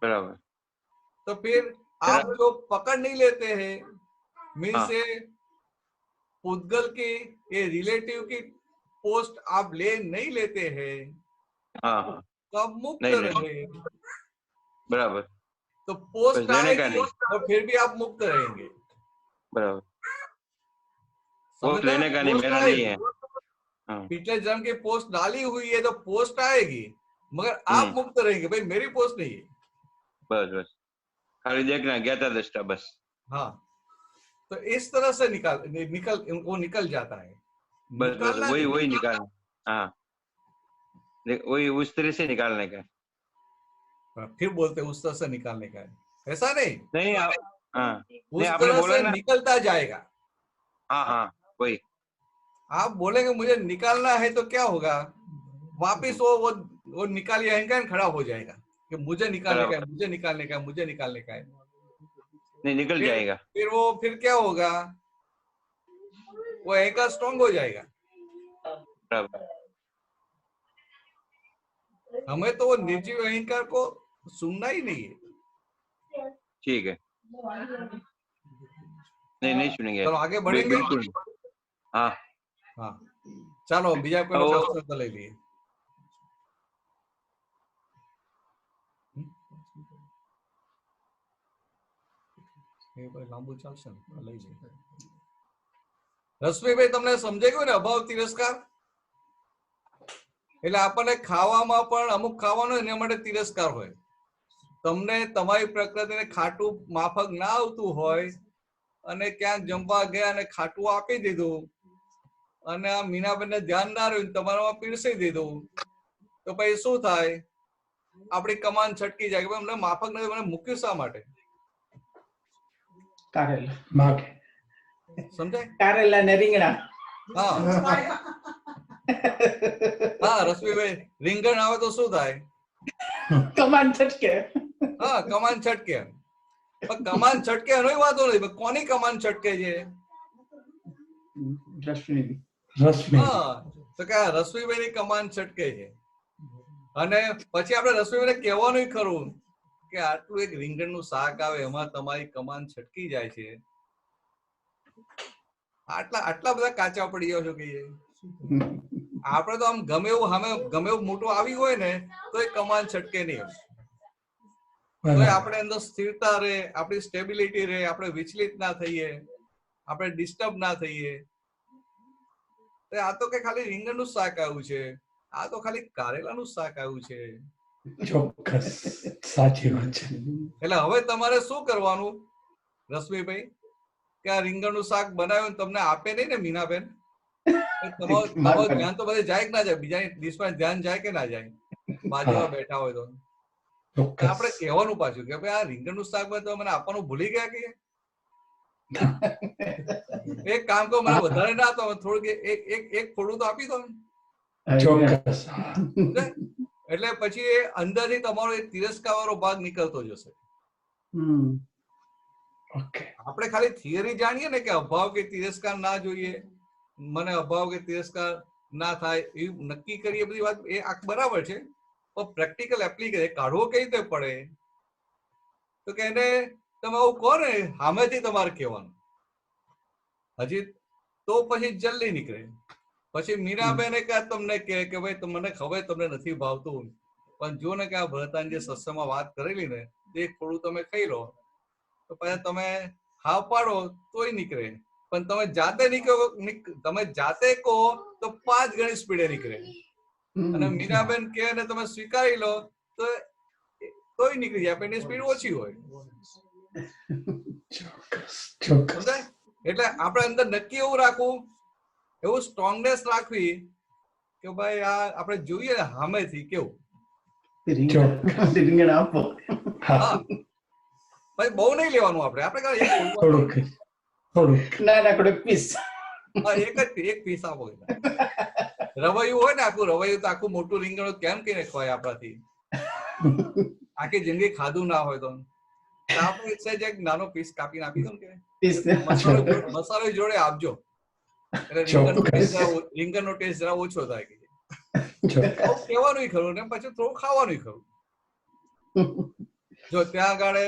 E: बराबर।
A: तो फिर आप जो पकड़ नहीं लेते हैं, मीन्स से पुद्गल की, ये रिलेटिव की पोस्ट आप ले नहीं लेते हैं,
E: हाँ,
A: तो आप मुक्त रहे।
E: बराबर।
A: तो पोस्ट आएगी और फिर भी आप मुक्त रहेंगे।
E: बराबर, पोस्ट लेने का नहीं, मेरा नहीं है।
A: पिछले जन्म की पोस्ट डाली हुई है तो पोस्ट आएगी, मगर आप मुक्त रहेंगे, भाई मेरी पोस्ट नहीं है।
E: बस बस, खाली देखना, ज्ञाता दृष्टा, बस।
A: हाँ, तो इस तरह से वो निकल जाता है।
E: बस बस
A: निकालना
E: वही
A: नहीं।
E: वही निकालना। हाँ, वही उस तरह से निकालने का।
A: फिर बोलते उस तरह से निकालने का है, ऐसा नहीं।
E: नहीं हाँ
A: उस
E: नहीं, आपने
A: तरह
E: बोला
A: से
E: ना।
A: निकलता जाएगा।
E: हाँ हाँ वही।
A: आप बोलेंगे मुझे निकालना है तो क्या होगा, वापिस वो निकालिए अहंकार खड़ा हो जाएगा कि मुझे निकालने का है, मुझे निकालने का है, मुझे निकालने का है।
E: नहीं, निकल जाएगा।
A: फिर क्या होगा, वो अहंकार स्ट्रॉन्ग हो जाएगा।
E: बराबर।
A: हमें तो वो निर्जीव अहंकार को सुनना ही नहीं है।
E: ठीक है, नहीं सुनेंगे।
A: चलो आगे बढ़ेंगे।
E: बिल्कुल। हाँ
A: हाँ चलो बीजा कोई प्रश्न तो ले लिए। લાંબુ ચાલશે ને, લઈ જઈએ। રશ્મિભાઈ તમને સમજાઈ ગયું ને અભાવ તિરસ્કાર? એટલે આપણને ખાવામાં પણ અમુક ખાવાનું એના માટે તિરસ્કાર હોય। તમને તમારી પ્રકૃતિને ખાટું માફક ના આવતું હોય અને ક્યાંક જમવા ગયા અને ખાટું આપી દીધું અને આ મીનાબેનને ધ્યાન ના રહ્યું, તમારામાં પીરસી દીધું, તો પછી શું થાય? આપણી કમાન છટકી જાય કે મને માફક નથી, મને મૂક્યું શા માટે?
D: કારેલા માગે
A: સમજાય?
D: કારેલા ને રીંગણા।
A: હા હા રશ્મિભાઈ, રીંગણ આવે તો શું થાય?
D: કમાન છટકે।
A: હા કમાન છટકે। પણ કમાન છટકે એનો વાંધો નથી, પણ કોની કમાન છટકે છે?
D: રશ્મિ।
A: હા તો કે રશ્મિભાઈ ની કમાન છટકે છે। અને પછી આપણે રશ્મિભાઈને કહેવાનું ખરું કે આટલું એક રીંગણનું શાક આવે એમાં તમારી કમાન છટકી જાય છે, આટલા બધા કાચા પડી જાવ છો કે આપણે તો આમ ગમે એવું મોટું આવ્યું હોય ને તો એ કમાન છટકે નહીં, તો આપણે અંદર સ્થિરતા રહે, આપણી સ્ટેબિલિટી રહે, આપણે વિચલિત ના થઈએ, આપણે ડિસ્ટર્બ ના થઈએ। આ તો કે ખાલી રીંગણનું શાક આવ્યું છે, આ તો ખાલી કારેલાનું શાક આવ્યું છે।
D: ચોક્કસ સાચી વાત છે।
A: એટલે હવે તમારે શું કરવાનું રશ્મિભાઈ, કે આ રીંગણનું શાક બનાવ્યું તમને આપે નહીં ને મીનાબેન, તમારું ધ્યાન તો બધે જાય કે ના જાય? બીજાની ડિશમાં ધ્યાન જાય કે ના જાય? બાજુમાં બેઠા હોય તો આપણે કહેવાનું પાછું કે ભાઈ આ રીંગણનું શાક તો મને આપવાનું ભૂલી ગયા કે એક કામ કરો, મને વધારે ના તો થોડુંક એક થોડું તો આપી દો।
D: ચોક્કસ।
A: એટલે પછી એ અંદરથી તમારો એક તિરસ્કાર વાળો ભાગ નીકળતો જશે। આપણે ખાલી થિયરી જાણીએ ને કે અભાવ કે તિરસ્કાર ના જોઈએ, મને અભાવ કે તિરસ્કાર ના થાય એવું નક્કી કરીએ, બધી વાત એ બરાબર છે, પણ પ્રેક્ટિકલ એપ્લિકેશન કાઢવો કઈ રીતે પડે? તો કે એને તમે આવું કહો ને સામેથી તમારે કહેવાનું, હજી તો પછી જલ્દી નીકળે। પછી મીરાબેને તમને કહે કે ભાઈ મને ખબર તમને નથી ભાવતું, પણ જો ને કે આ ભરતાની જે સત્સંગમાં વાત કરેલી ને તે થોડું તમે ખાઈ લો, તો પછી તમે હા પાડો તોય નીકળે, પણ તમે જાતે કહો તો 5 ગણી સ્પીડે નીકળે, અને મીરાબેન કહે ને તમે સ્વીકારી લો તોય નીકળી જાય, પણ એની સ્પીડ ઓછી હોય। એટલે આપણે અંદર નક્કી એવું રાખવું, એવું સ્ટ્રોંગનેસ રાખવી કે ભાઈ આ આપણે જોઈએ ને સામેથી કેવું
D: રીંગણ આપો।
A: હા ભાઈ બહુ નહીં લેવાનું, આપણે
D: નાનકડો પીસ,
A: એક પીસ આપો। રવૈયું હોય ને આખું રવૈયું તો આખું મોટું રીંગણ કેમ કઈને ખવાય આપણાથી? આખી જિંદગી ખાધું ના હોય તો આપણે એક નાનો પીસ કાપીને આપી દો કે મસાલો જોડે આપજો, એટલે રીંગણનો ટેસ્ટ જરા ઓછો થાય। કહેવાનું ખરું ને પછી થોડું ખાવાનું ખરું। જો ત્યાં આગળ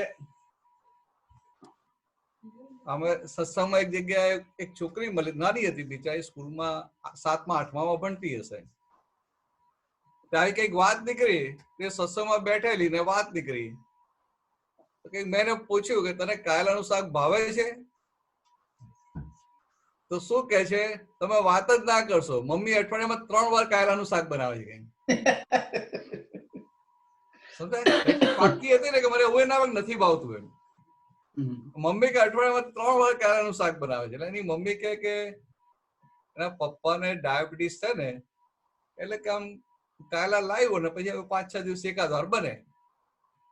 A: અમે સત્સંગમાં એક જગ્યાએ એક છોકરી મળી, નાની હતી બિચારી, સ્કૂલમાં 7મા 8મામાં ભણતી હશે, ત્યાં કઈક વાત નીકળી, તે સત્સંગમાં બેઠેલી ને વાત નીકળી, મેં પૂછ્યું કે તને કારેલાનું શાક ભાવે છે? તો શું કે છે, તમે વાત જ ના કરશો, મમ્મી અઠવાડિયામાં 3 વાર કારેલાનું શાક બનાવે છે। સમજાય? પાકી હતી ને કે મને એવું ના નથી ભાવતું એમ, મમ્મી કે અઠવાડિયામાં 3 વાર કારેલાનું શાક બનાવે છે. એટલે એની મમ્મી કે એના પપ્પાને ડાયાબિટીસ છે ને, એટલે કે આમ કારેલા લાવ્યો ને પછી 5-6 દિવસ એકાદ વાર બને.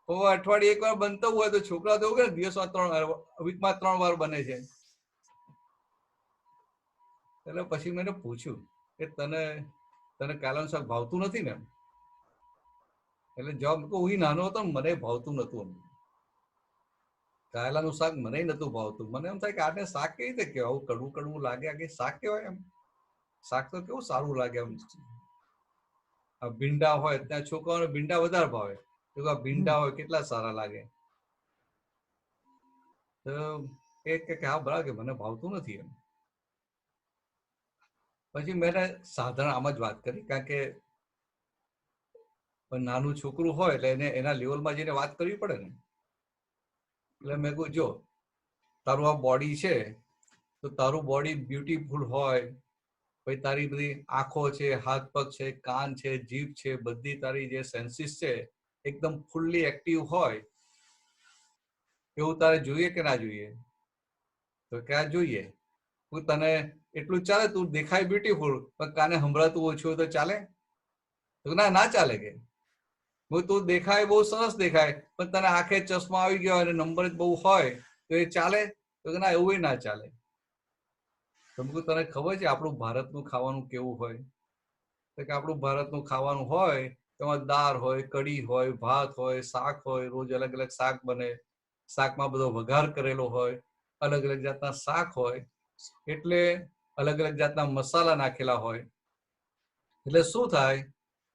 A: તો અઠવાડિયે 1 વાર બનતો હોય તો છોકરા તો કે દિવસમાં વીકમાં 3 વાર બને છે. એટલે પછી મેં પૂછ્યું કે તને કારેલાનું શાક ભાવતું નથી ને? એટલે જવાબ હું નાનો હતો ને મને ભાવતું નતું. કારેલાનું શાક મને નતું ભાવતું. મને એમ થાય કે આને શાક કેવી રીતે કહેવાય? આવું કડવું કડવું લાગે, આ શાક કહેવાય? એમ શાક તો કેવું સારું લાગે. એમ ભીંડા હોય ત્યાં છોકરાઓને ભીંડા વધારે ભાવે. ભીંડા હોય કેટલા સારા લાગે. તો એ કે હા બરાબર, કે મને ભાવતું નથી. એમ પછી મેં સાધારણ આમ જ વાત કરી, કારણ કે નાનું છોકરું હોય એટલે એને એના લેવલમાં જઈને વાત કરવી પડે ને. એટલે મેં કહ્યું જો તારું આ બોડી છે તો તારું બોડી બ્યુટીફુલ હોય, પછી તારી બધી આંખો છે, હાથ પગ છે, કાન છે, જીભ છે, બધી તારી જે સેન્સીસ છે એકદમ ફૂલ્લી એક્ટિવ હોય, એવું તારે જોઈએ કે ના જોઈએ? તો ક્યાં જોઈએ? તને એટલું ચાલે, તું દેખાય બ્યુટીફુલ પણ કાને સંભળાતું ઓછું હોય તો ચાલે? તો ના ચાલે. કે તું દેખાય બહુ સરસ દેખાય પણ તને આંખે ચશ્મા આવી ગયા હોય અને નંબર જ બહુ હોય તો એ ચાલે? તો ના, એવું ના ચાલે. તને ખબર છે આપણું ભારતનું ખાવાનું કેવું હોય? તો કે આપણું ભારતનું ખાવાનું હોય તેમાં દાળ હોય, કઢી હોય, ભાત હોય, શાક હોય, રોજ અલગ અલગ શાક બને, શાકમાં બધો વઘાર કરેલો હોય, અલગ અલગ જાતના શાક હોય, એટલે અલગ અલગ જાતના મસાલા નાખેલા હોય. એટલે શું થાય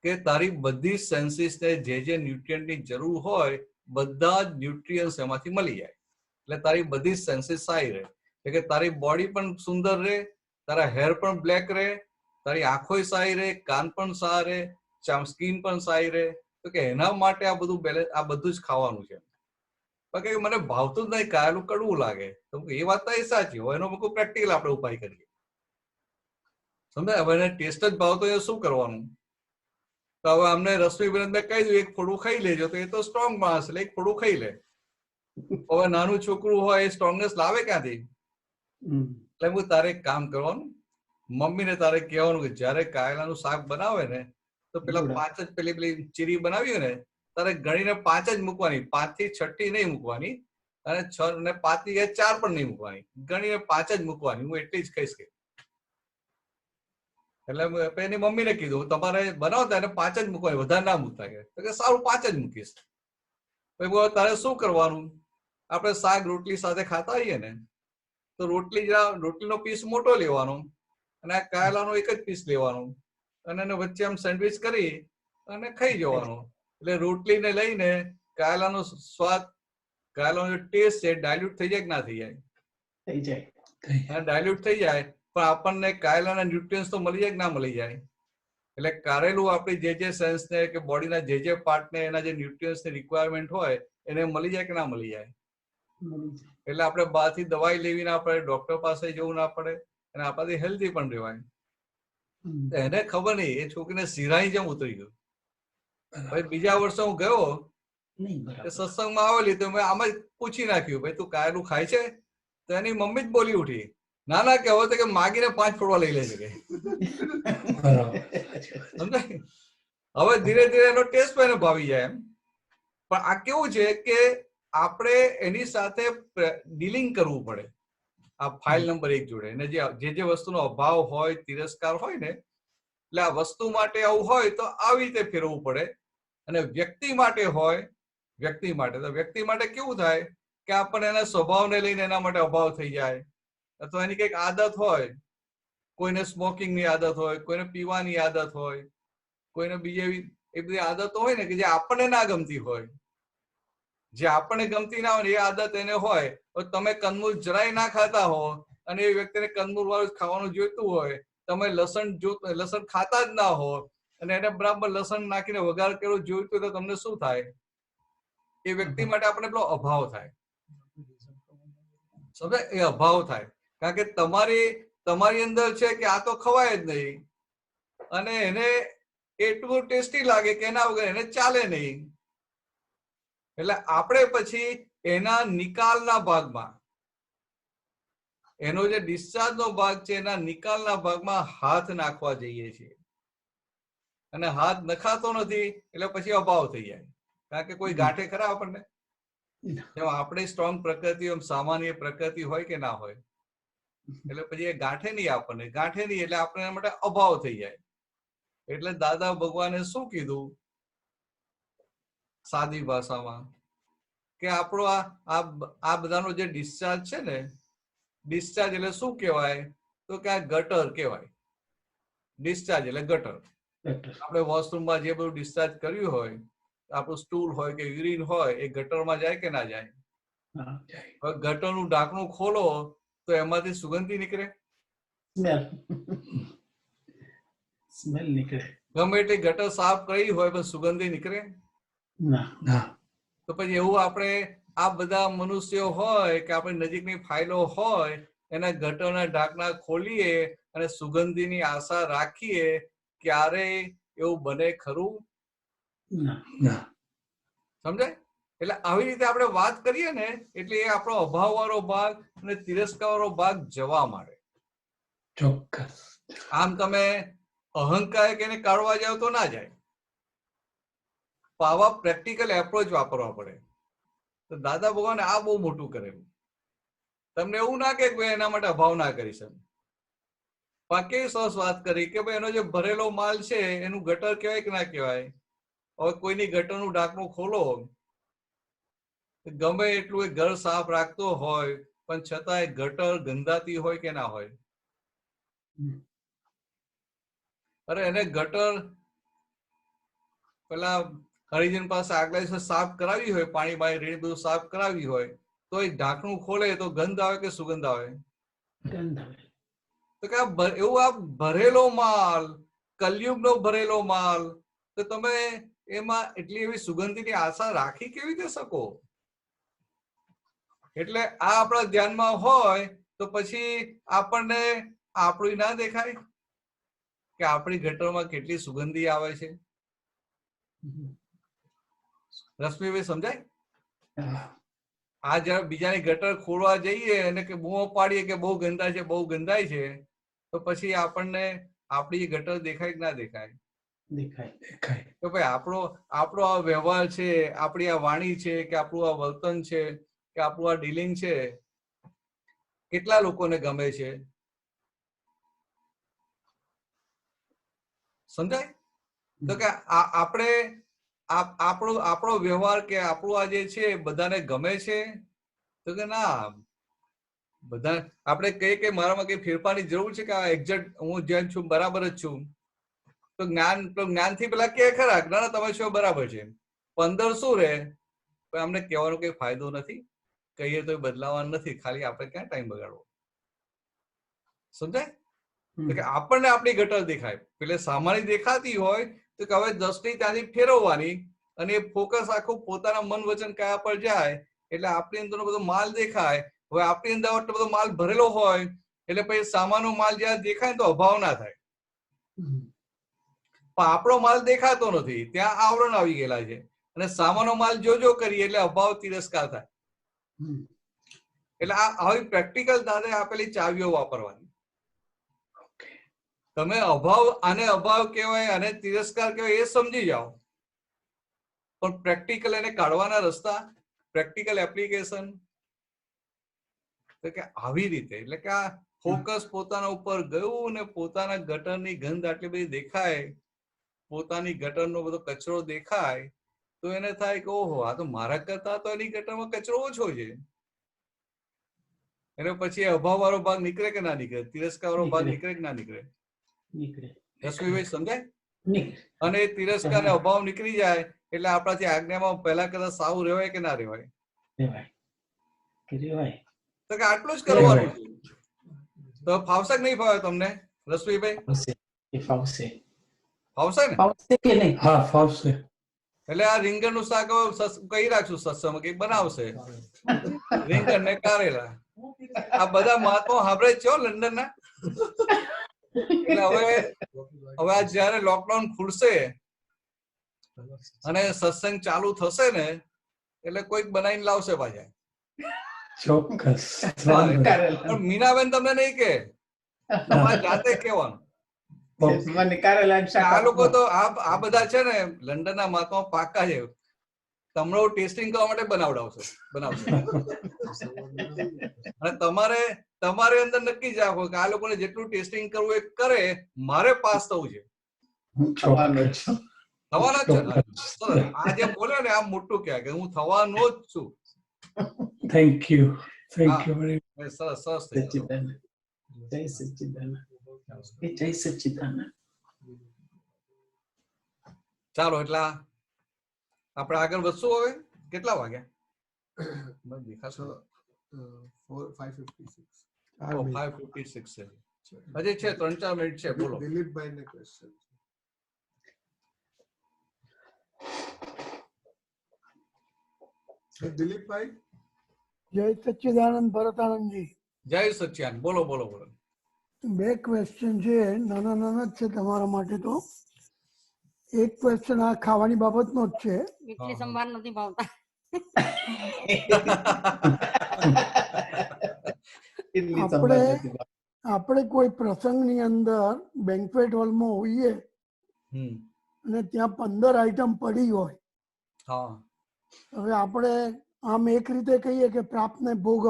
A: કે તારી બધી સેન્સીસને જે ન્યુટ્રિયન્ટની જરૂર હોય બધા જ ન્યુટ્રિયન્ટ્સ એમાંથી મળી જાય. એટલે તારી બધી સેન્સીસ સારી રહે. એટલે કે તારી બોડી પણ સુંદર રહે, તારા હેર પણ બ્લેક રહે, તારી આંખો સારી રહે, કાન પણ સારા રહે, સ્કિન પણ સારી રહે. તો કે એના માટે આ બધું બેલેન્સ, આ બધું જ ખાવાનું છે. બાકી મને ભાવતું જ નહીં, કારેલું કડવું લાગે. તો એ વાત તો એ સાચી હોય, એનો કોઈ પ્રેક્ટિકલ આપણે ઉપાય કરીએ. સમજાય? હવે એને ટેસ્ટ જ ભાવતો હોય શું કરવાનું? તો હવે અમને રશ્મિબેન મેં કહી દઉં એક ફોડું ખાઈ લેજો, તો એ તો સ્ટ્રોંગ માણસ એટલે એક ફોડું ખાઈ લે. હવે નાનું છોકરું હોય એ સ્ટ્રોંગનેસ લાવે ક્યાંથી? એટલે હું તારે એક કામ કરવાનું, મમ્મીને તારે કહેવાનું કે જયારે કારેલાનું શાક બનાવે ને તો પેલા 5 જ પેલી ચીરી બનાવી ને તારે ગણીને 5 જ મૂકવાની, 5 થી 6 નહીં મૂકવાની, અને 6 ને 5 થી 4 પણ નહીં મૂકવાની, ગણીને 5 જ મૂકવાની. હું એટલી જ કહીશ. કે એટલે એની મમ્મીને કીધું તમારે બનાવતા એને 5 જ મૂકવાની, વધારે ના મૂકતા. કે સારું 5 જ મૂકીશ. પછી તારે શું કરવાનું? આપણે શાક રોટલી સાથે ખાતા હોઈએ ને તો રોટલીનો પીસ મોટો લેવાનો અને આ કારેલાનો એક જ પીસ લેવાનો અને એને વચ્ચે આમ સેન્ડવિચ કરી અને ખાઈ જવાનો. એટલે રોટલીને લઈને કારેલાનો સ્વાદ, કારેલાનો ટેસ્ટ છે ડાયલ્યુટ થઈ જાય કે ના થઈ જાય?
D: થઈ જાય.
A: ડાયલ્યુટ થઈ જાય પણ આપણને કારેલાના ન્યુટ્રિયન્ટ્સ તો મળી જાય કે ના મળી જાય? એટલે કારેલું આપણી જે સેન્સને કે બોડીના જે પાર્ટને એના જે ન્યુટ્રિયન્ટ્સની રિક્વાયરમેન્ટ હોય એને મળી જાય કે ના મળી જાય? એટલે આપણે બહારથી દવાઈ લેવી ના પડે, ડોક્ટર પાસે જવું ના પડે અને આપણાથી હેલ્ધી પણ રહેવાય. એને ખબર નહીં, એ છોકરીને સિરાઈ જેમ ઉતરી ગયું. ભાઈ બીજા વર્ષે હું ગયો સત્સંગમાં આવેલી તો મેં આમ જ પૂછી નાખ્યું, ભાઈ તું કારેલું ખાય છે? તો એની મમ્મી જ બોલી ઉઠી, ના ના, કે હવે તો કે માગીને 5 ફોડવા લઈ લે છે કે. હવે ધીરે ધીરે એનો ટેસ્ટ પણ એને ભાવી જાય એમ. પણ આ કેવું છે કે આપણે એની સાથે ડીલિંગ કરવું પડે. આ ફાઇલ નંબર 1 જોડે એને જે વસ્તુનો અભાવ હોય, તિરસ્કાર હોય ને, એટલે આ વસ્તુ માટે આવું હોય તો આવી રીતે ફેરવવું પડે. અને વ્યક્તિ માટે હોય, વ્યક્તિ માટે કેવું થાય કે આપણને એના સ્વભાવને લઈને એના માટે અભાવ થઈ જાય, અથવા એની કંઈક આદત હોય. કોઈને સ્મોકિંગની આદત હોય, કોઈને પીવાની આદત હોય, કોઈને બીજી એ બધી આદતો હોય ને કે જે આપણને ના ગમતી હોય. જે આપણને ગમતી ના હોય એ આદત એને હોય. તમે કંદમૂળ જરાય ના ખાતા હો અને એ વ્યક્તિને કંદમૂળ વાળું ખાવાનું જોઈતું હોય, તમે લસણ ખાતા જ ના હો અને એને બરાબર લસણ નાખીને વઘાર કર્યો જોઈતું હોય તો તમને શું થાય? એ વ્યક્તિ માટે આપણે પેલો અભાવ થાય. સમજાય? એ અભાવ થાય કારણ કે તમારી અંદર છે કે આ તો ખવાય જ નહીં અને એને એટલું ટેસ્ટી લાગે કે એના વગર એને ચાલે નહીં. એટલે આપણે પછી એના નિકાલના ભાગમાં, એનો જે ડિસ્ચાર્જ નો ભાગ છે એના નિકાલના ભાગમાં હાથ નાખવા જઈએ છીએ, અને હાથ નખાતો નથી એટલે પછી અભાવ થઈ જાય. કારણ કે કોઈ ગાંઠે ખરા આપણને? જેમ આપણે સ્ટ્રોંગ પ્રકૃતિ સામાન્ય પ્રકૃતિ હોય કે ના હોય, એટલે પછી એ ગાંઠે નહીં આપણને, ગાંઠે નહીં એટલે આપણે એના માટે અભાવ થઈ જાય. એટલે દાદા ભગવાને શું કીધું સાદી ભાષામાં કે આપણો આ બધાનો જે ડિસ્ચાર્જ છે ને, ડિસ્ચાર્જ એટલે શું કહેવાય તો કે આ ગટર કહેવાય. ડિસ્ચાર્જ એટલે ગટર. આપણે વોશરૂમમાં જે બધું ડિસ્ચાર્જ કર્યું હોય, આપણું સ્ટૂલ હોય કે યુરિન હોય, એ ગટરમાં જાય કે ના જાય? હવે ગટરનું ઢાંકણું ખોલો તો એમાંથી સુગંધી નીકળે?
D: સ્મેલ નીકળે.
A: ગમે એટલી ગટર સાફ કરી હોય પણ સુગંધી નીકળે
D: ના.
A: તો પછી એવું આપણે આ બધા મનુષ્યો હોય કે આપણી નજીકની ફાઇલો હોય, એના ગટરના ઢાંકણા ખોલીએ અને સુગંધીની આશા રાખીએ, ક્યારેય એવું બને ખરું? સમજાય? એટલે આવી રીતે આપણે વાત કરીએ ને એટલે એ આપણો અભાવ વાળો ભાગ અને તિરસ્કાર વાળો ભાગ જવા માંડે.
D: ચોક્કસ.
A: આમ તમે અહંકાર કે એને કાઢવા જાવ તો ના જાય. આવા પ્રેક્ટિકલ એપ્રોચ વાપરવા પડે. તો દાદા ભગવાને આ બહુ મોટું કરેલું. તમને એવું ના કે ભાઈ એના માટે અભાવ ના કરી શકે. પાકે સરસ વાત કરી કે ભાઈ એનો જે ભરેલો માલ છે એનું ગટર કહેવાય કે ના કહેવાય? હવે કોઈની ગટરનું ઢાંકણું ખોલો, ગમે એટલું એ ઘર સાફ રાખતો હોય પણ છતાં એ ગટર ગંધાતી હોય કે ના હોય? અરે એને ગટર પેલા હરિજન પાસે આગલા દિવસે સાફ કરાવી હોય, પાણી બાણી રેડી બધું સાફ કરાવી હોય, તો એ ઢાંકણું ખોલે તો ગંધ આવે કે સુગંધ આવે?
D: ગંધ આવે.
A: તો કે એવું આ ભરેલો માલ, કલયુગનો ભરેલો માલ, તો તમે એમાં એટલી એવી સુગંધીની આશા રાખી કેવી રીતે શકો? એટલે આ આપણા ધ્યાનમાં હોય તો પછી આપણને આપણું ના દેખાય કે આપણી ગટરમાં કેટલી સુગંધી આવે છે? રશ્મિભાઈ સમજાય? આ જયારે બીજાની ગટર ખોલવા જઈએ અને કે બૂમો પાડીએ કે બહુ ગંદા છે, બહુ ગંદાય છે, તો પછી આપણને આપણી ગટર દેખાય કે ના દેખાય?
D: દેખાય.
A: તો ભાઈ આપણો આ વ્યવહાર છે, આપણી આ વાણી છે, કે આપણું આ વર્તન છે, કે આપણું આ ડીલિંગ છે, કેટલા લોકોને ગમે છે? સમજાય? તો કે આપણે આપણો વ્યવહાર કે આપણું આ જે છે બધાને ગમે છે? તો કે ના. બધા આપણે કહીએ કે મારામાં કઈ ફેરફારની જરૂર છે કે આ એક્ઝેક્ટ હું જેમ છું બરાબર જ છું, તો જ્ઞાનથી પેલા કે ખરા ના તમે છો બરાબર છે, 15 શું રે? અમને કહેવાનો કઈ ફાયદો નથી, કહીએ તો બદલાવાનું નથી, ખાલી આપણે ક્યાં ટાઈમ બગાડવો? સમજાય? તો કે આપણને આપણી ગટર દેખાય, એટલે સામાન્ય દેખાતી હોય તો કે હવે 10 ની ત્યાંથી ફેરવવાની અને એ ફોકસ આખું પોતાના મન વચન કયા પર જાય એટલે આપણી અંદરનો બધો માલ દેખાય. હવે આપણી અંદર આટલો બધો માલ ભરેલો હોય એટલે પછી સામાનો માલ જ્યાં દેખાય તો અભાવ ના થાય. પણ આપણો માલ દેખાતો નથી, ત્યાં આવરણ આવી ગયેલા છે, અને સામાનો માલ જો કરીએ એટલે અભાવ તિરસ્કાર થાય. એટલે આ આવી પ્રેક્ટિકલ દાદા આપેલી ચાવીઓ વાપરવાની. તમે આને અભાવ કહેવાય, આને તિરસ્કાર કહેવાય એ સમજી જાઓ, પણ પ્રેક્ટિકલ એને કાઢવાના રસ્તા, પ્રેક્ટિકલ એપ્લિકેશન કે આવી રીતે. એટલે કે આ ફોકસ પોતાના ઉપર ગયું ને પોતાના ગટરની ગંધ આટલી બધી દેખાય, પોતાની ગટરનો બધો કચરો દેખાય, તો એને થાય કે ઓહો આ તો મારા કરતા તો એની ગટરમાં કચરો ઓછો છે. એને પછી અભાવ વાળો ભાગ નીકળે કે ના નીકળે? તિરસ્કાર વાળો ભાગ નીકળે કે ના નીકળે? રશ્મિભાઈ સમજાય? અને તિરસ્કાર ને અભાવ નીકળી જાય એટલે આપણાથી આજ્ઞામાં પહેલા કરતા સાવું રહેવાય કે ના રહેવાય? તો કે આટલું જ કરવાનું છે. તો ફાવશે કે નહીં ફાવે તમને રશ્મિભાઈ?
D: ફાવશે
A: ને?
D: કે નહીં? હા ફાવશે.
A: એટલે આ રીંગણ નું શાક કહી રાખશું સત્સંગમાં કે બનાવશે, રીંગણ ને કારેલા. આ બધા મહાત્મા સાંભળે છે લંડન ના. એટલે હવે આ જયારે લોકડાઉન ખુલશે અને સત્સંગ ચાલુ થશે ને એટલે કોઈક બનાવીને લાવશે પાછા.
D: ચોક્કસ.
A: પણ મીનાબેન તમને નહીં કે, તમારે જાતે કહેવાનું.
F: મને કારેલા
A: આ લોકો તો આ બધા છે ને લંડનના મહાત્મા પાકા છે, તમને ટેસ્ટિંગ કરવા માટે બનાવશે. અને તમારે અંદર નક્કી જ રાખો કે આ લોકોને જેટલું ટેસ્ટિંગ કરવું એ કરે, મારે પાસ થવું છે. થવાના છે. આ જે બોલ્યો ને આ મોટું કહેવાય કે હું થવાનો જ છું.
D: થેન્ક યુ વેરી
A: સરસ સરસ થઈ ગયું.
F: જય સચ્ચિદાનંદ. જય સચ્ચિદાનંદ.
A: ચાલો એટલા આપણે આગળ વધશું. હવે કેટલા વાગ્યા? દેખાશો
B: 5:56.
A: 5:56 છે. હજી છે 3-4 મિનિટ છે. બોલો
B: દિલીપભાઈ ને ક્વેશ્ચન. દિલીપભાઈ.
G: જય સચ્ચિદાનંદ ભરતાનંદજી.
A: જય સચ્ચિદાનંદ. બોલો બોલો બોલો.
G: 2 ક્વેશ્ચન છે, નાના નાના જ છે તમારા માટે. તો એક ક્વેશ્ચન આ ખાવાની બાબતનો જ છે.
H: ઇડલી સંભાર નથી ભાવતા.
G: આપણે કોઈ પ્રસંગની અંદર બેન્ક્વેટ હોલમાં હોઈએ અને ત્યાં 15 આઈટમ પડી હોય, હવે આપણે આમ એક રીતે કહીએ કે પ્રાપ્તને ભોગવ.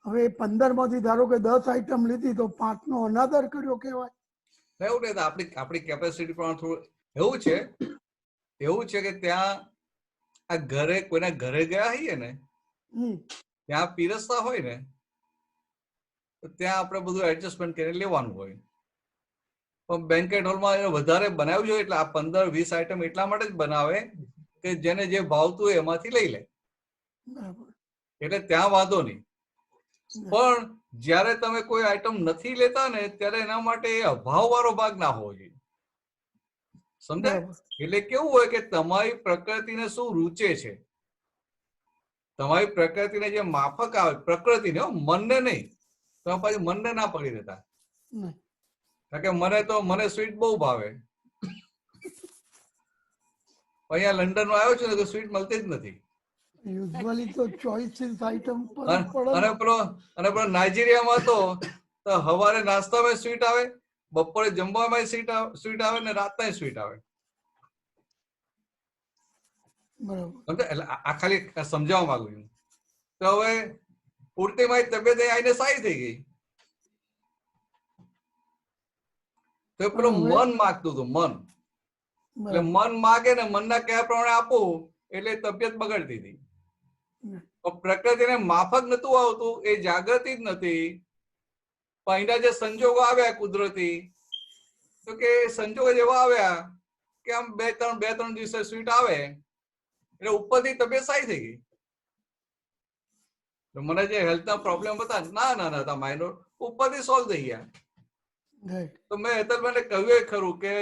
G: હવે 15 માંથી ધારો કે 10 આઈટમ લીધી તો 5 નો અનાદર કર્યો કહેવાય.
A: એવું નહીં, આપણી કેપેસિટી પણ થોડું એવું છે કે ત્યાં આ ઘરે કોઈના ઘરે ગયા હોઈએ ને, ત્યાં પીરસતા હોય ને, તો ત્યાં આપણે બધું એડજસ્ટમેન્ટ કરીને લેવાનું હોય. પણ બેન્કેટ હોલમાં વધારે બનાવ્યું જોઈએ એટલે આ 15-20 આઈટમ એટલા માટે જ બનાવે કે જેને જે ભાવતું હોય એમાંથી લઈ લે, એટલે ત્યાં વાંધો નહીં. પણ જયારે તમે કોઈ આઈટમ નથી લેતા ને ત્યારે એના માટે અભાવ વાળો ભાગ ના હોવો જોઈએ. સમજાય? એટલે કેવું હોય કે તમારી પ્રકૃતિને શું રૂચે છે, તમારી પ્રકૃતિને જે માફક આવે, પ્રકૃતિને, મનને નહીં. તમે પાછું મનને ના પડી દેતા. કારણ કે મને સ્વીટ બહુ ભાવે. અહીંયા લંડન માં આવ્યો છું ને તો સ્વીટ મળતી જ નથી.
G: યુઝ્યુઅલી તો ચોઇસિસ આઈટમ
A: અને પેલો નાઇજીરિયામાં તો સવારે નાસ્તામાં સ્વીટ આવે, બપોરે જમવામાં સ્વીટ આવે ને રાતના સ્વીટ આવે. એટલે આ ખાલી સમજાવવા માંગુ છું. તો હવે પૂરતી મારી તબિયત આવીને સારી થઈ ગઈ. તો પેલું મન માગતું હતું, મન. એટલે મન માગે ને મનના કયા પ્રમાણે આપવું એટલે તબિયત બગડતી હતી. પ્રકૃતિને માફક નતું આવતું, એ જાગૃતિ જ નથી. પણ એના જે સંજોગો આવ્યા કુદરતી, તો કે સંજોગો જેવા આવ્યા કે આમ 2-3 દિવસે સ્વીટ આવે એટલે ઉપરથી તબિયત સારી થઈ ગઈ. મને જે હેલ્થના પ્રોબ્લેમ હતા ના હતા માઇનોર, ઉપરથી સોલ્વ થઈ ગયા. તો મેં હેતલભાઈને કહ્યું ખરું કે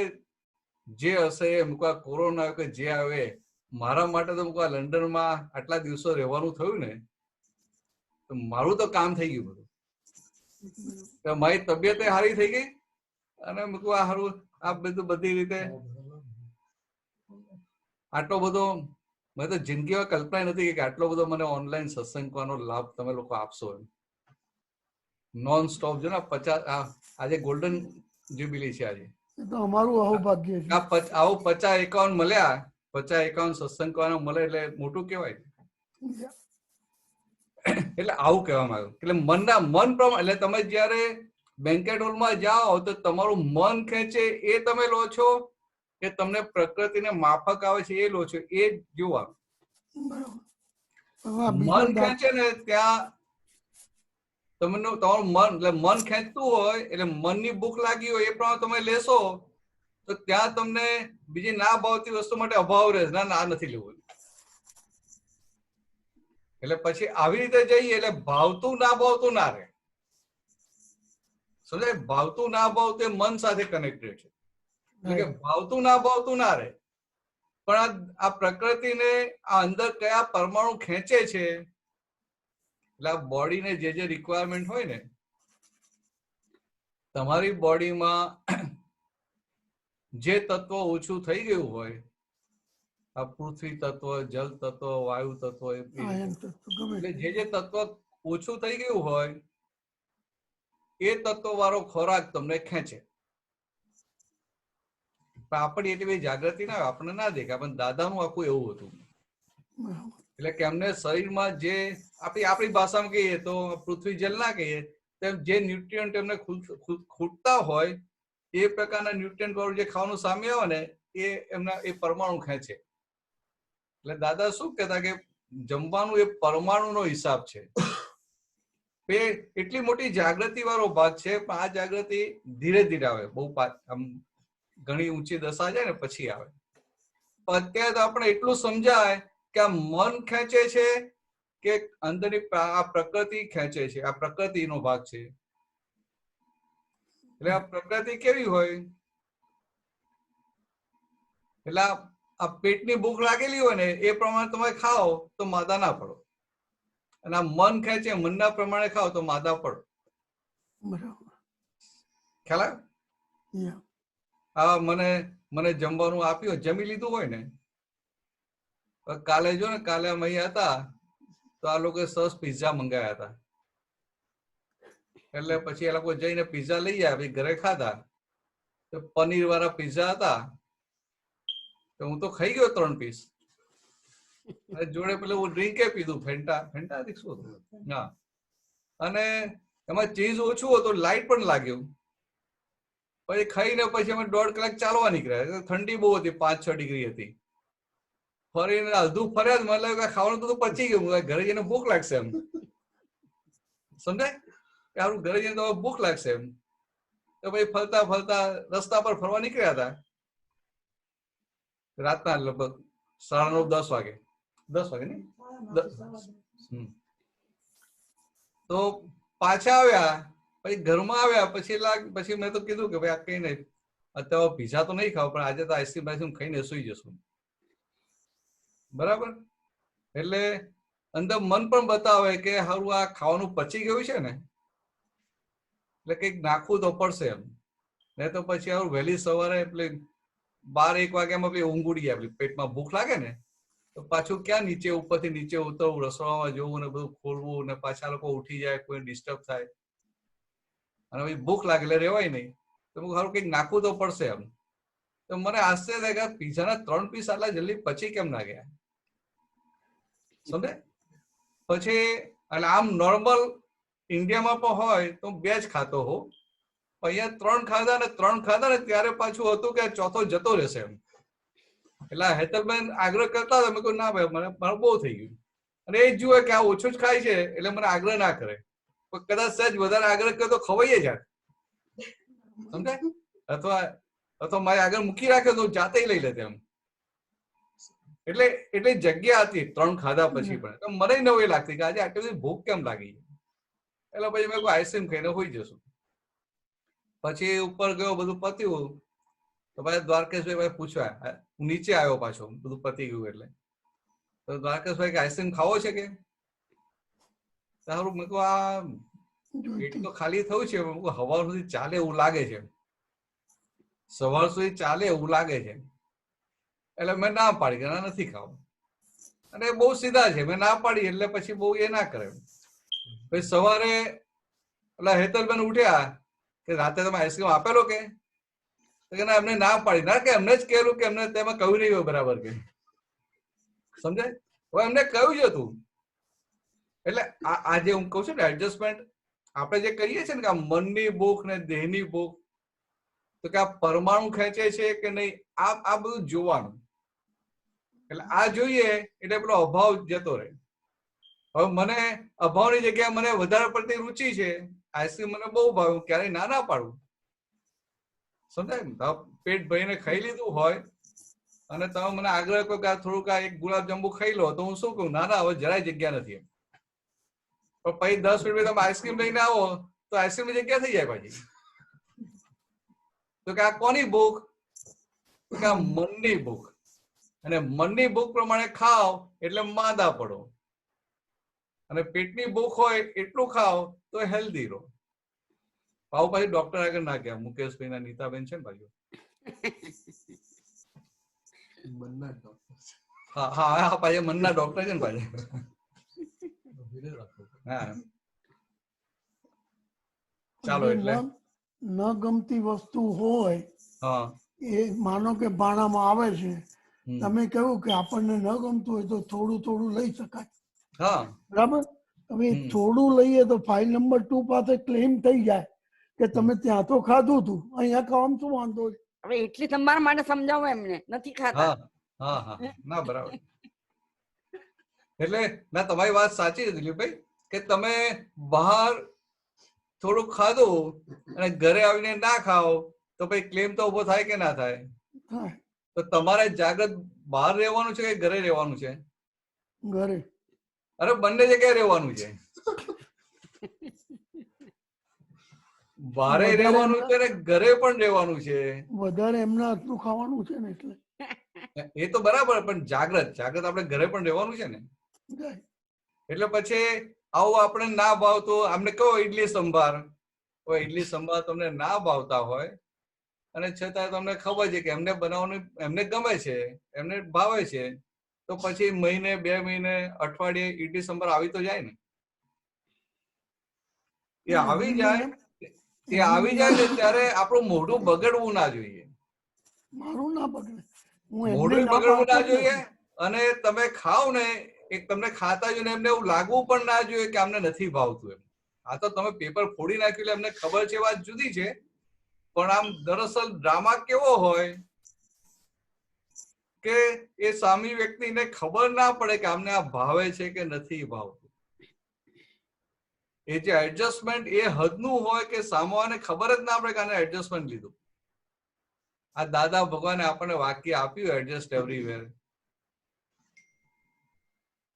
A: જે હશે મૂકવા કોરોના કે જે આવે, મારા માટે તો મૂકવા લંડનમાં આટલા દિવસો રહેવાનું થયું ને, તો મારું તો કામ થઈ ગયું બધું. મારી તબિયત સારી થઈ ગઈ અને મૂકવા સારું આ બધું બધી રીતે આટલો બધો મેં તો જિંદગીમાં કલ્પના નથી કે આટલો બધો મને ઓનલાઈન સત્સંગ કરવાનો લાભ તમે લોકો આપશો. નોન સ્ટોપ જો ને 50 આજે ગોલ્ડન જ્યુબિલી છે આજે,
G: તો અમારું સૌભાગ્ય છે.
A: આવું 50-51 મળ્યા, 50-51 સત્સંગ કરવાનો મળે એટલે મોટું કહેવાય. એટલે આવું કહેવામાં આવ્યું. એટલે મન પ્રમાણે, એટલે તમે જયારે બેન્કેટ હોલમાં જાઓ તો તમારું મન ખેંચે એ તમે લો છો કે તમને પ્રકૃતિને માફક આવે છે એ લો છો, એ જોવાનું. મન ખેંચે ને ત્યાં તમારું મન, એટલે મન ખેંચતું હોય એટલે મનની ભૂખ લાગી હોય એ પ્રમાણે તમે લેશો તો ત્યાં તમને બીજી ના ભાવતી વસ્તુ માટે અભાવ રહે, ના નથી લેવું. એટલે પછી આવી રીતે જઈએ એટલે ભાવતું ના રહે. સમજાય? ભાવતું ના ભાવતું મન સાથે કનેક્ટેડ છે. એટલે કે ભાવતું ના રહે, પણ આ પ્રકૃતિને આ અંદર કયા પરમાણુ ખેંચે છે, એટલે આ બોડીને જે રિક્વાયરમેન્ટ હોય ને, તમારી બોડીમાં જે તત્વ ઓછું થઈ ગયું હોય આ પૃથ્વી તત્વ, જલ તત્વ, વાયુ તત્વ,
G: આયન તત્વ ગમે
A: એટલે જે તત્વ ઓછું થઈ ગયું હોય એ તત્વ વાળો ખોરાક તમને ખેંચે. પણ આપણી એટલી બધી જાગૃતિ ના હોય, આપણને ના દેખાય. પણ દાદાનું આખું એવું હતું.
G: બરાબર.
A: એટલે કે એમને શરીરમાં જે આપણી ભાષામાં કહીએ તો પૃથ્વી જલ ના કહીએ, તેમ જે ન્યુટ્રિયન્ટ એમને ખૂટતા હોય એ પ્રકારના ન્યુટ્રિયન્ટ વાળું જે ખાવાનું સામે આવે ને એ એમના એ પરમાણુ ખેંચે. એટલે દાદા શું કહેતા કે જમવાનું એ પરમાણુનો હિસાબ છે. એ એટલી મોટી જાગૃતિ વાળો ભાગ છે, પણ આ જાગૃતિ ધીરે ધીરે આવે. બહુ આમ ઘણી ઊંચી દશા જાય ને પછી આવે. અત્યારે તો આપણે એટલું સમજાય કે આ મન ખેંચે છે કે અંદરની આ પ્રકૃતિ ખેંચે છે. આ પ્રકૃતિનો ભાગ છે. એટલે આ પ્રકૃતિ કેવી હોય, એટલે આ પેટની ભૂખ લાગેલી હોય ને એ પ્રમાણે તમે ખાઓ તો માદા ના પડો, અને આ મન ખેંચે મનના પ્રમાણે ખાઓ તો માદા પડો.
G: બરાબર.
A: ખ્યાલ આવે? હા, મને જમવાનું આપ્યું, જમી લીધું હોય ને, કાલે જો ને કાલે અમે અહીંયા હતા તો આ લોકો સરસ પિઝા મંગાવ્યા હતા. એટલે પછી એ લોકો જઈને પિઝા લઈ આવ્યા, ઘરે ખાધા. તો પનીર વાળા પિઝા હતા તો હું તો ખાઈ ગયો 3 પીસ. જોડે પેલું ડ્રિંકે પીધું, ફેન્ટા શું હતું, હા. અને એમાં ચીઝ ઓછું હતું, લાઈટ પણ લાગ્યું. પછી ખાઈને પછી અમે 1.5 કલાક ચાલવા નીકળ્યા. ઠંડી બહુ હતી, 5-6 ડિગ્રી હતી. ફરીને અડધું ફર્યા જ મને લાગ્યું ખાવાનું તો પચી ગયું, ઘરે જઈને ભૂખ લાગશે એમ. સમજાય? સારું, ઘરે જઈને તો ભૂખ લાગશે એમ. તો ભાઈ ફરતા ફરતા રસ્તા પર ફરવા નીકળ્યા હતા. રાતના લગભગ 9:30-10 વાગે. 10 વાગે ને તો પાછા આવ્યા. પછી ઘરમાં આવ્યા પછી મેં તો કીધું કે ભાઈ આ કઈ નહીં, અત્યારે પીઝા તો નહીં ખાવ, પણ આજે તો આઈસ્ક્રીમ ખાઈને સુઈ જશું. બરાબર? એટલે અંદર મન પણ બતાવે કે હારું આ ખાવાનું પચી ગયું છે ને, એટલે કંઈક નાખવું તો પડશે એમ. નહીં તો પછી હારું વહેલી સવારે એટલે 12-1 વાગ્યામાં પેલી ઊંઘ ઉડી જાય. પેટમાં ભૂખ લાગે ને તો પાછું ક્યાં નીચે ઉપરથી નીચે ઉતરવું, રસોડામાં જવું ને બધું ખોલવું, ને પાછા લોકો ઉઠી જાય, કોઈ ડિસ્ટર્બ થાય, અને પછી ભૂખ લાગે એટલે રેવાય નહીં. તો સારું કંઈક નાખવું તો પડશે એમ. તો મને આશ્ચર્ય થાય કે પીઝાના 3 પીસ આટલા જલ્દી પછી કેમ ના ગયા? સમજે? પછી એટલે આમ નોર્મલ ઇન્ડિયામાં પણ હોય તો 2 જ ખાતો હોઉં, અહીંયા 3 ખાધા ને ત્યારે પાછું હતું કે ચોથો જતો રહેશે એમ. એટલે હેતલબેન આગ્રહ કરતા હતા, મેં કહ્યું ના ભાઈ મને બહુ થઈ ગયું. અને એ જ જુએ કે આ ઓછું જ ખાય છે એટલે મને આગ્રહ ના કરે. કદાચ સહેજ વધારે આગ્રહ કરે તો ખવાઈ જાય, સમજાય? અથવા મારે આગળ મૂકી રાખ્યો તો જાતે લઈ લેતે એમ. એટલે જગ્યા હતી 3 ખાધા પછી પણ. તો મને નવી લાગતી કે આજે આટલી બધી ભૂખ કેમ લાગી. એટલે પછી મેં આઈસ્ક્રીમ ખાઈને હોઈ જશું. પછી ઉપર ગયો, બધું પત્યું. તો ભાઈ દ્વારકેશભાઈ પૂછવા, હું નીચે આવ્યો પાછો, બધું પતી ગયું એટલે. તો દ્વારકેશભાઈ કે આઈસ્ક્રીમ ખાવો છે કે? સારું, મેં કહું આ પેટ તો ખાલી થયું છે, સવાર સુધી ચાલે એવું લાગે છે, સવાર સુધી ચાલે એવું લાગે છે. એટલે મેં ના પાડી કે નથી ખાવું. અને બહુ સીધા છે, મેં ના પાડી એટલે પછી બહુ એ ના કરે. પછી સવારે એટલે હેતલબેન ઉઠ્યા કે રાતે તમે આઈસ્ક્રીમ આપેલો કે? એમને ના પાડી. ના કે એમને જ કહેલું કે એમને તેમાં કહ્યું નહીં હોય બરાબર કે. સમજાય? હવે એમને કહ્યું જ હતું. એટલે આજે હું કહું છું ને એડજસ્ટમેન્ટ આપણે જે કહીએ છીએ ને કે આ મનની ભૂખ ને દેહની ભૂખ, તો કે આ પરમાણુ ખેંચે છે કે નહીં, આ બધું જોવાનું. એટલે આ જોઈએ એટલે પેલો અભાવ જતો રહે. હવે મને અભાવની જગ્યાએ મને વધારે પડતી રુચિ છે, આઈસ્ક્રીમ મને બહુ ભાવે, ક્યારેય ના પાડું. સમજાય? પેટ ભરીને ખાઈ લીધું હોય અને તમે મને આગ્રહ કરો કે થોડુંક એક ગુલાબજાંબુ ખાઈ લો, તો હું શું કહું, ના હવે જરાય જગ્યા નથી. પણ પછી 10 મિનિટ તમે આઈસ્ક્રીમ લઈને આવો તો આઈસ્ક્રીમની જગ્યા થઈ જાય પાછી. તો કે આ કોની ભૂખ? તો કે આ મનની ભૂખ. અને મનની ભૂખ પ્રમાણે ખાઓ એટલે માદા પડો, અને પેટની ભૂખ હોય એટલું ખાઓ તો હેલ્ધી રહો. પાછું ડોક્ટર આગળ ના ગયા, મુકેશભાઈ ના નીતાબેન છે ને બાજુ. હા હા હા, પાછા મનના ડોક્ટર છે ને પાછા. હા ચાલો
G: જે
A: એટલે
G: ન ગમતી વસ્તુ હોય
A: હા
G: એ માનો કે ભાણામાં આવે છે,
A: હમ.
G: તમે કહ્યું કે આપણને ન ગમતું હોય તો થોડું થોડું લઈ શકાય,
A: હા
G: બરાબર. હવે
A: હમ.
G: થોડું લઈએ તો ફાઇલ નંબર 2 પાસે ક્લેમ થઈ જાય કે તમે ત્યાં તો ખાધું હતું, અહીંયા ખાવામાં શું વાંધો છે?
H: હવે ઇડલી સંભાર માટે સમજાવો એમને, નથી ખાતા.
A: હા હા હા ના બરાબર. એટલે ના તમારી વાત સાચી છે દિલીપભાઈ, કે તમે બહાર થોડું ખાધું અને ઘરે આવીને ના ખાઓ તો ભાઈ ક્લેમ તો ઉભો થાય કે ના થાય?
G: થાય.
A: તો તમારે જાગ્રત બહાર રહેવાનું છે કે ઘરે રહેવાનું છે?
G: ઘરે.
A: અરે બંને જગ્યાએ રહેવાનું છે. બહારે
G: વધારે
A: રહેવાનું છે ને ઘરે પણ રહેવાનું છે.
G: વધારે એમના હાથનું ખાવાનું છે ને એટલે
A: એ તો બરાબર, પણ જાગ્રત જાગ્રત આપણે ઘરે પણ રહેવાનું છે ને.
G: જાય.
A: એટલે પછી આવું આપણે ના ભાવતું, આમને કહો ઈડલી સંભાર, ઈડલી સંભાર તમને ના ભાવતા હોય અને છતાં તમને ખબર છે કે એમને બનાવવાનું એમને ગમે છે, એમને ભાવે છે, તો પછી મહિને 2 મહિને અઠવાડિયે ઈડલી સંભાર આવી તો જાય ને. એ આવી જાય, એ આવી જાય ને ત્યારે આપણું મોઢું બગડવું ના જોઈએ.
G: મારું ના બગડે, હું એમને
A: મોઢું
G: ના
A: બગડવું ના
G: પાડતો જ
A: જોઈએ.
G: નથી.
A: અને તમે ખાવ ને એક તમને ખાતા જોઈને એમને એવું લાગવું પણ ના જોઈએ કે આમને નથી ભાવતું એમ. આ તો તમે પેપર ફોડી નાખ્યું એટલે એમને ખબર છે, વાત જુદી છે, પણ આમ દરઅસલ ડ્રામા કેવો હોય કે એ સામી વ્યક્તિને ખબર ના પડે કે આમને આ ભાવે છે કે નથી ભાવતું. એ જે એડજસ્ટમેન્ટ એ હદનું હોય કે સામેવાળાને ખબર જ ના પડે કે આને એડજસ્ટમેન્ટ લીધું. આ દાદા ભગવાને આપણને વાક્ય આપ્યું એડજસ્ટ એવરીવેર.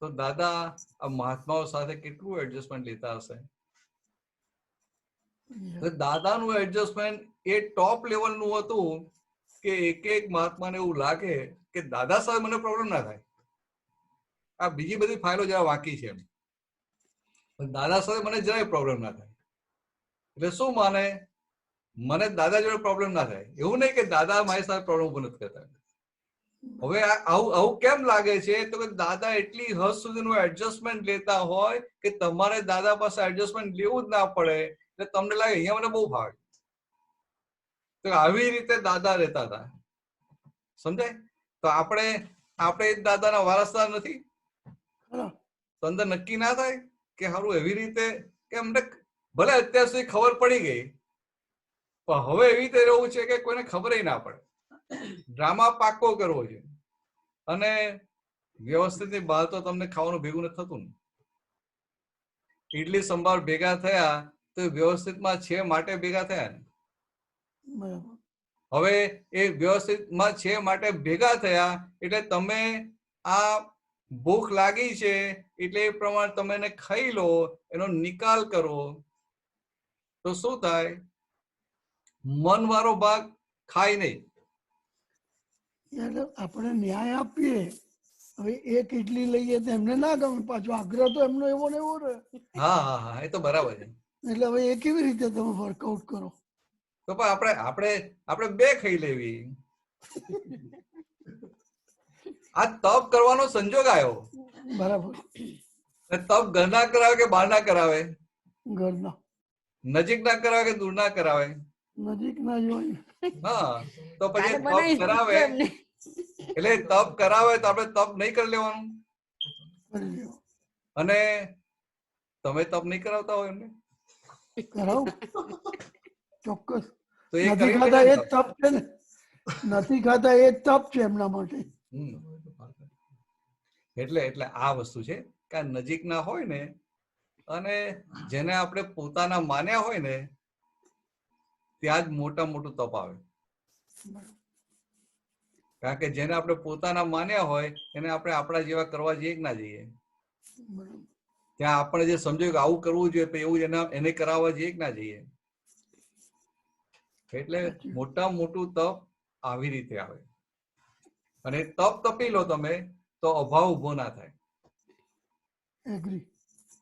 A: તો દાદા આ મહાત્માઓ સાથે કેટલું એડજસ્ટમેન્ટ લેતા હશે. દાદાનું એડજસ્ટમેન્ટ એ ટોપ લેવલનું હતું કે એક મહાત્માને એવું લાગે કે દાદા સાથે મને પ્રોબ્લેમ ના થાય. આ બીજી બધી ફાઇલો જરા વાંકી છે, દાદા સાથે મને જરાય પ્રોબ્લેમ ના થાય. એટલે શું માને, મને દાદા જોડે પ્રોબ્લેમ ના થાય. એવું નહીં કે દાદા મારી સાથે પ્રોબ્લેમ ઉભો નથી કરતા. હવે આવું કેમ લાગે છે? તો કે દાદા એટલી હદ સુધીનું એડજસ્ટમેન્ટ લેતા હોય કે તમારે દાદા પાસે એડજસ્ટમેન્ટ લેવું જ ના પડે, એટલે તમને લાગે અહીંયા મને બહુ ભાવે. તો આવી રીતે દાદા રહેતા હતા, સમજાય? તો આપણે દાદાના વારસદાર નથી? તો અંદર નક્કી ના થાય કે સારું એવી રીતે કે અમને ભલે અત્યાર સુધી ખબર પડી ગઈ, પણ હવે એવી રીતે રહેવું છે કે કોઈને ખબર ના પડે. ડ્રામા પાક્કો કરવો છે. અને વ્યવસ્થિત બહાર તો તમને ખાવાનું ભેગું નથી થતું ને. ઈડલી સંભાર ભેગા થયા તો વ્યવસ્થિતમાં છે માટે ભેગા થયા ને. હવે એ વ્યવસ્થિતમાં છે માટે ભેગા થયા એટલે તમે આ ભૂખ લાગી છે એટલે એ પ્રમાણે તમે એને ખાઈ લો, એનો નિકાલ કરો, તો શું થાય? મન વાળો ભાગ ખાય નહીં.
G: એટલે આપણે ન્યાય આપીએ. હવે એક ઇડલી લઈએ તો એમને ના ગમે, પાછો આગ્રહ તો એમનો એવો ને એવો રહે.
A: હા હા હા, એ તો બરાબર છે.
G: એટલે હવે એ કેવી રીતે તમે વર્કઆઉટ કરો?
A: તો પણ આપણે 2 ખાઈ લેવી. આ તપ કરવાનો સંજોગ આવ્યો.
G: બરાબર.
A: તપ ઘરના કરાવે કે બહાર ના કરાવે?
G: ઘરના.
A: નજીક ના કરાવે કે દૂર ના કરાવે?
G: નજીક ના જોઈ.
A: હા, તો પછી તપ કરાવે એટલે તપ કરાવે તો આપણે તપ નહીં કરી લેવાનું. અને તમે તપ નહીં કરાવતા હોય એમને?
G: કરાવું ચોક્કસ.
A: તો એ
G: નથી ખાતા એ જ તપ છે ને. નથી ખાતા એ જ તપ છે એમના માટે.
A: એટલે આ વસ્તુ છે કે નજીક ના હોય ને, અને જેને આપણે પોતાના માન્યા હોય ને, ત્યાં જ મોટું તપ આવે. કારણ કે જેને આપણે પોતાના માન્યા હોય એને આપણે આપણા જેવા કરવા જઈએ કે ના જઈએ? ત્યાં આપણે જે સમજ્યું કે આવું કરવું જોઈએ એવું એને કરાવવા જઈએ કે ના જઈએ? એટલે મોટું તપ આવી રીતે આવે. અને તપ તપી લો તમે તો અભાવ ઉભો ના થાય.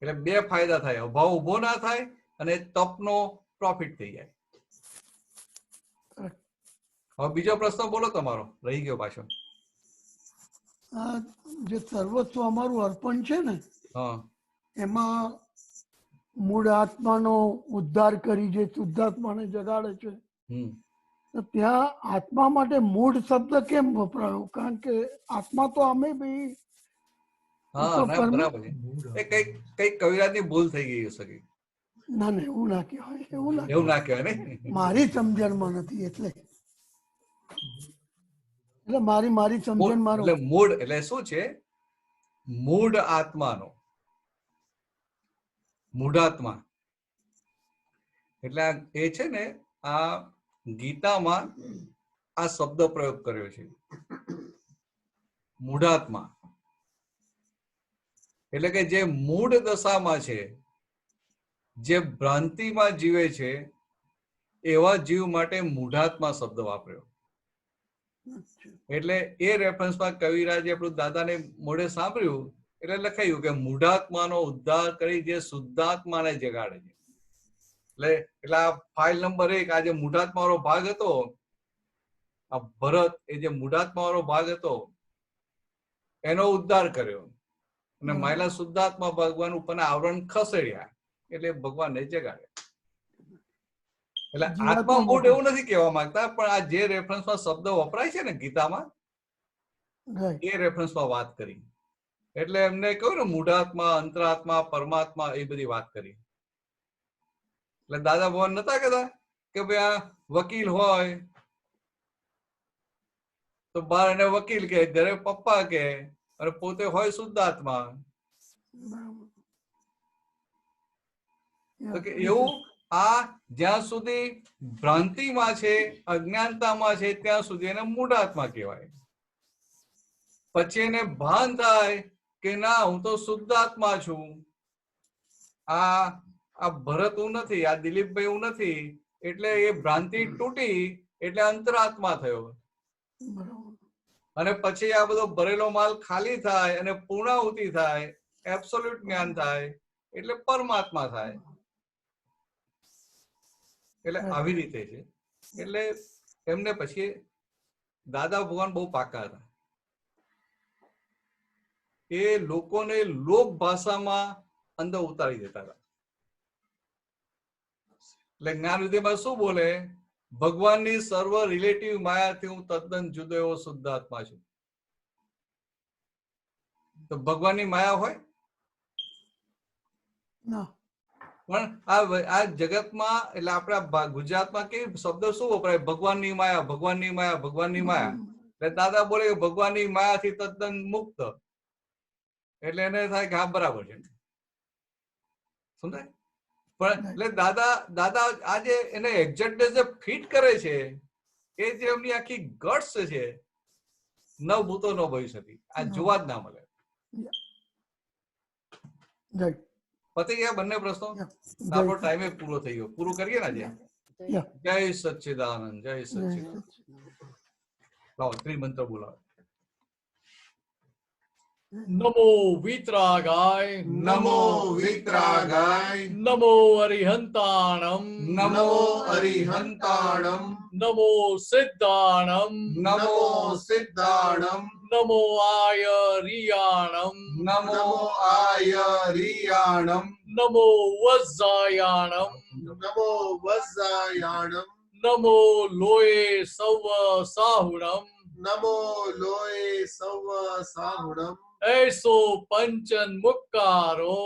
A: એટલે 2 ફાયદા થાય, અભાવ ઉભો ના થાય અને તપનો પ્રોફિટ થઈ જાય. હવે બીજો પ્રશ્ન બોલો તમારો, રહી ગયો પાછો.
G: આ જે સર્વસ્વ અમારું અર્પણ છે ને
A: હા
G: એમાં મૂળ આત્માનો ઉદ્ધાર કરી જે શુદ્ધાત્માને જગાડે છે
A: હમ
G: તો ત્યાં આત્મા માટે મૂળ શબ્દ કેમ વપરાયો? કારણ કે આત્મા તો અમે બી
A: હા
G: તો
A: ના
G: પરમ-
A: બરાબર છે. એ કઈક કવિરાજની ભૂલ થઈ ગઈ હશે કઈક.
G: ના ના એવું ના કહેવાય, એવું ના
A: એવું ના કહેવાય ને.
G: મારી સમજણમાં નથી એટલે મારી સમજણ મારો
A: એટલે મૂળ એટલે શું છે? મૂળ આત્માનો મૂઢાત્મા એટલે એ છે ને આ ગીતામાં આ શબ્દ પ્રયોગ કર્યો છે, મૂઢાત્મા. એટલે કે જે મૂળ દશામાં છે, જે ભ્રાંતિમાં જીવે છે, એવા જીવ માટે મૂઢાત્મા શબ્દ વાપર્યો. એટલે એ રેફરન્સમાં કવિરાજે આપણું દાદાને મોઢે સાંભળ્યું એટલે લખાયું કે મૂઢાત્માનો ઉદ્ધાર કરી જે શુદ્ધાત્માને જગાડે છે. એટલે આ ફાઇલ નંબર 1 આ જે મૂઢાત્મા વાળો ભાગ હતો, આ ભરત એ જે મૂઢાત્મા વાળો ભાગ હતો એનો ઉદ્ધાર કર્યો અને મહિલા શુદ્ધાત્મા ભગવાન ઉપરના આવરણ ખસેડ્યા એટલે ભગવાનને જગાડે. એટલે આત્મા મૂળ એવું નથી કહેવા માંગતા, પણ આ જે રેફરન્સમાં શબ્દ વપરાય છે ને ગીતામાં એ રેફરન્સમાં વાત કરી. એટલે એમને કહ્યું ને મૂઢાત્મા, અંતરાત્મા, પરમાત્મા એ બધી વાત કરી. એટલે દાદા ભગવાન નતા કહેતા કે ભાઈ આ વકીલ હોય તો બાર એને વકીલ કે, ઘરે પપ્પા કે, અને પોતે હોય શુદ્ધાત્મા. તો કે એવું આ જ્યાં સુધી ભ્રાંતિમાં છે, અજ્ઞાનતામાં છે, ત્યાં સુધી એને મૂઢાત્મા કહેવાય. પછી એને ભાન થાય કે ના હું તો શુદ્ધાત્મા છું, આ ભરત હું નથી, આ દિલીપભાઈ હું નથી, એટલે એ ભ્રાંતિ તૂટી એટલે અંતરાત્મા થયો. અને પછી આ બધો ભરેલો માલ ખાલી થાય અને પૂર્ણાહુતિ થાય, એબ્સોલ્યુટ જ્ઞાન થાય એટલે પરમાત્મા થાય. એટલે આવી રીતે છે. એટલે એમને પછી દાદા ભગવાન બહુ પાકા હતા. એ લોકોને લોક ભાષામાં અંદર ઉતારી દેતા હતા. એટલે જ્ઞાન વિધિમાં શું બોલે? ભગવાનની સર્વ રિલેટિવ માયાથી હું તદ્દન જુદો એવો શુદ્ધાત્મા છું. તો ભગવાનની માયા હોય પણ આ જગતમાં, એટલે આપણા ગુજરાતમાં કે શબ્દ શું વપરાય? ભગવાનની માયા, ભગવાનની માયા, ભગવાનની માયા. એટલે દાદા બોલે કે ભગવાનની માયાથી તદ્દન મુક્ત. એટલે એને થાય કે હા બરાબર છે, સમજાય? પણ એટલે દાદા આજે એને એક્ઝેક્ટનેસ જે ફિટ કરે છે, એ જે એમની આખી ગટ્સ છે, નવ ભૂતો ન ભરી શકી. આ જોવા જ ના મળે. પતિ ગયા બંને પ્રશ્નો? આપણો ટાઈમે પૂરો થઈ ગયો. પૂરું કરીએ ને આજે. જય સચ્ચિદાનંદ, જય સચ્ચિદાનંદ. લાવો ત્રિમંત્ર બોલાવો.
I: નમો વિતરાગાય,
B: નમો વિતરાગાય,
I: નમો અરિહંતાણમ,
B: નમો અરિહંતાણમ,
I: નમો સિદ્ધાણમ,
B: નમો સિદ્ધાણમ,
I: નમો આયરિયાણમ,
B: નમો આયરિયાણમ,
I: નમો વજ્જાયાણમ,
B: નમો વજ્જાયાણમ,
I: નમો લોય સવ સાહુણમ,
B: નમો લોય સવ સાહુણમ,
I: એસો પંચન મુક્કારો,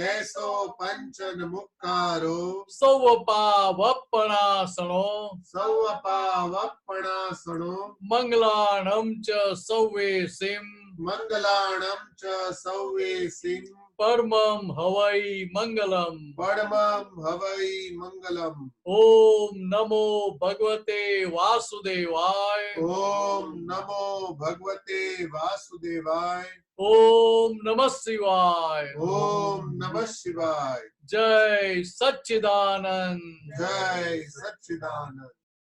B: એસો પંચન મુક્કારો,
I: સૌ પાવપણાસણો,
B: સૌ પાવપણાસણો,
I: મંગલાણમ ચ સૌવે સિમ,
B: મંગલાણમ ચ સૌવે સિમ,
I: પરમમ હવૈ મંગલમ,
B: પરમમ હવૈ મંગલમ.
I: ઓમ નમો ભગવતે વાસુદેવાય,
B: ઓમ નમો ભગવતે વાસુદેવાય,
I: ઓમ નમઃ શિવાય,
B: ઓમ નમઃ શિવાય.
I: જય સચ્ચિદાનંદ.
B: જય સચ્ચિદાનંદ.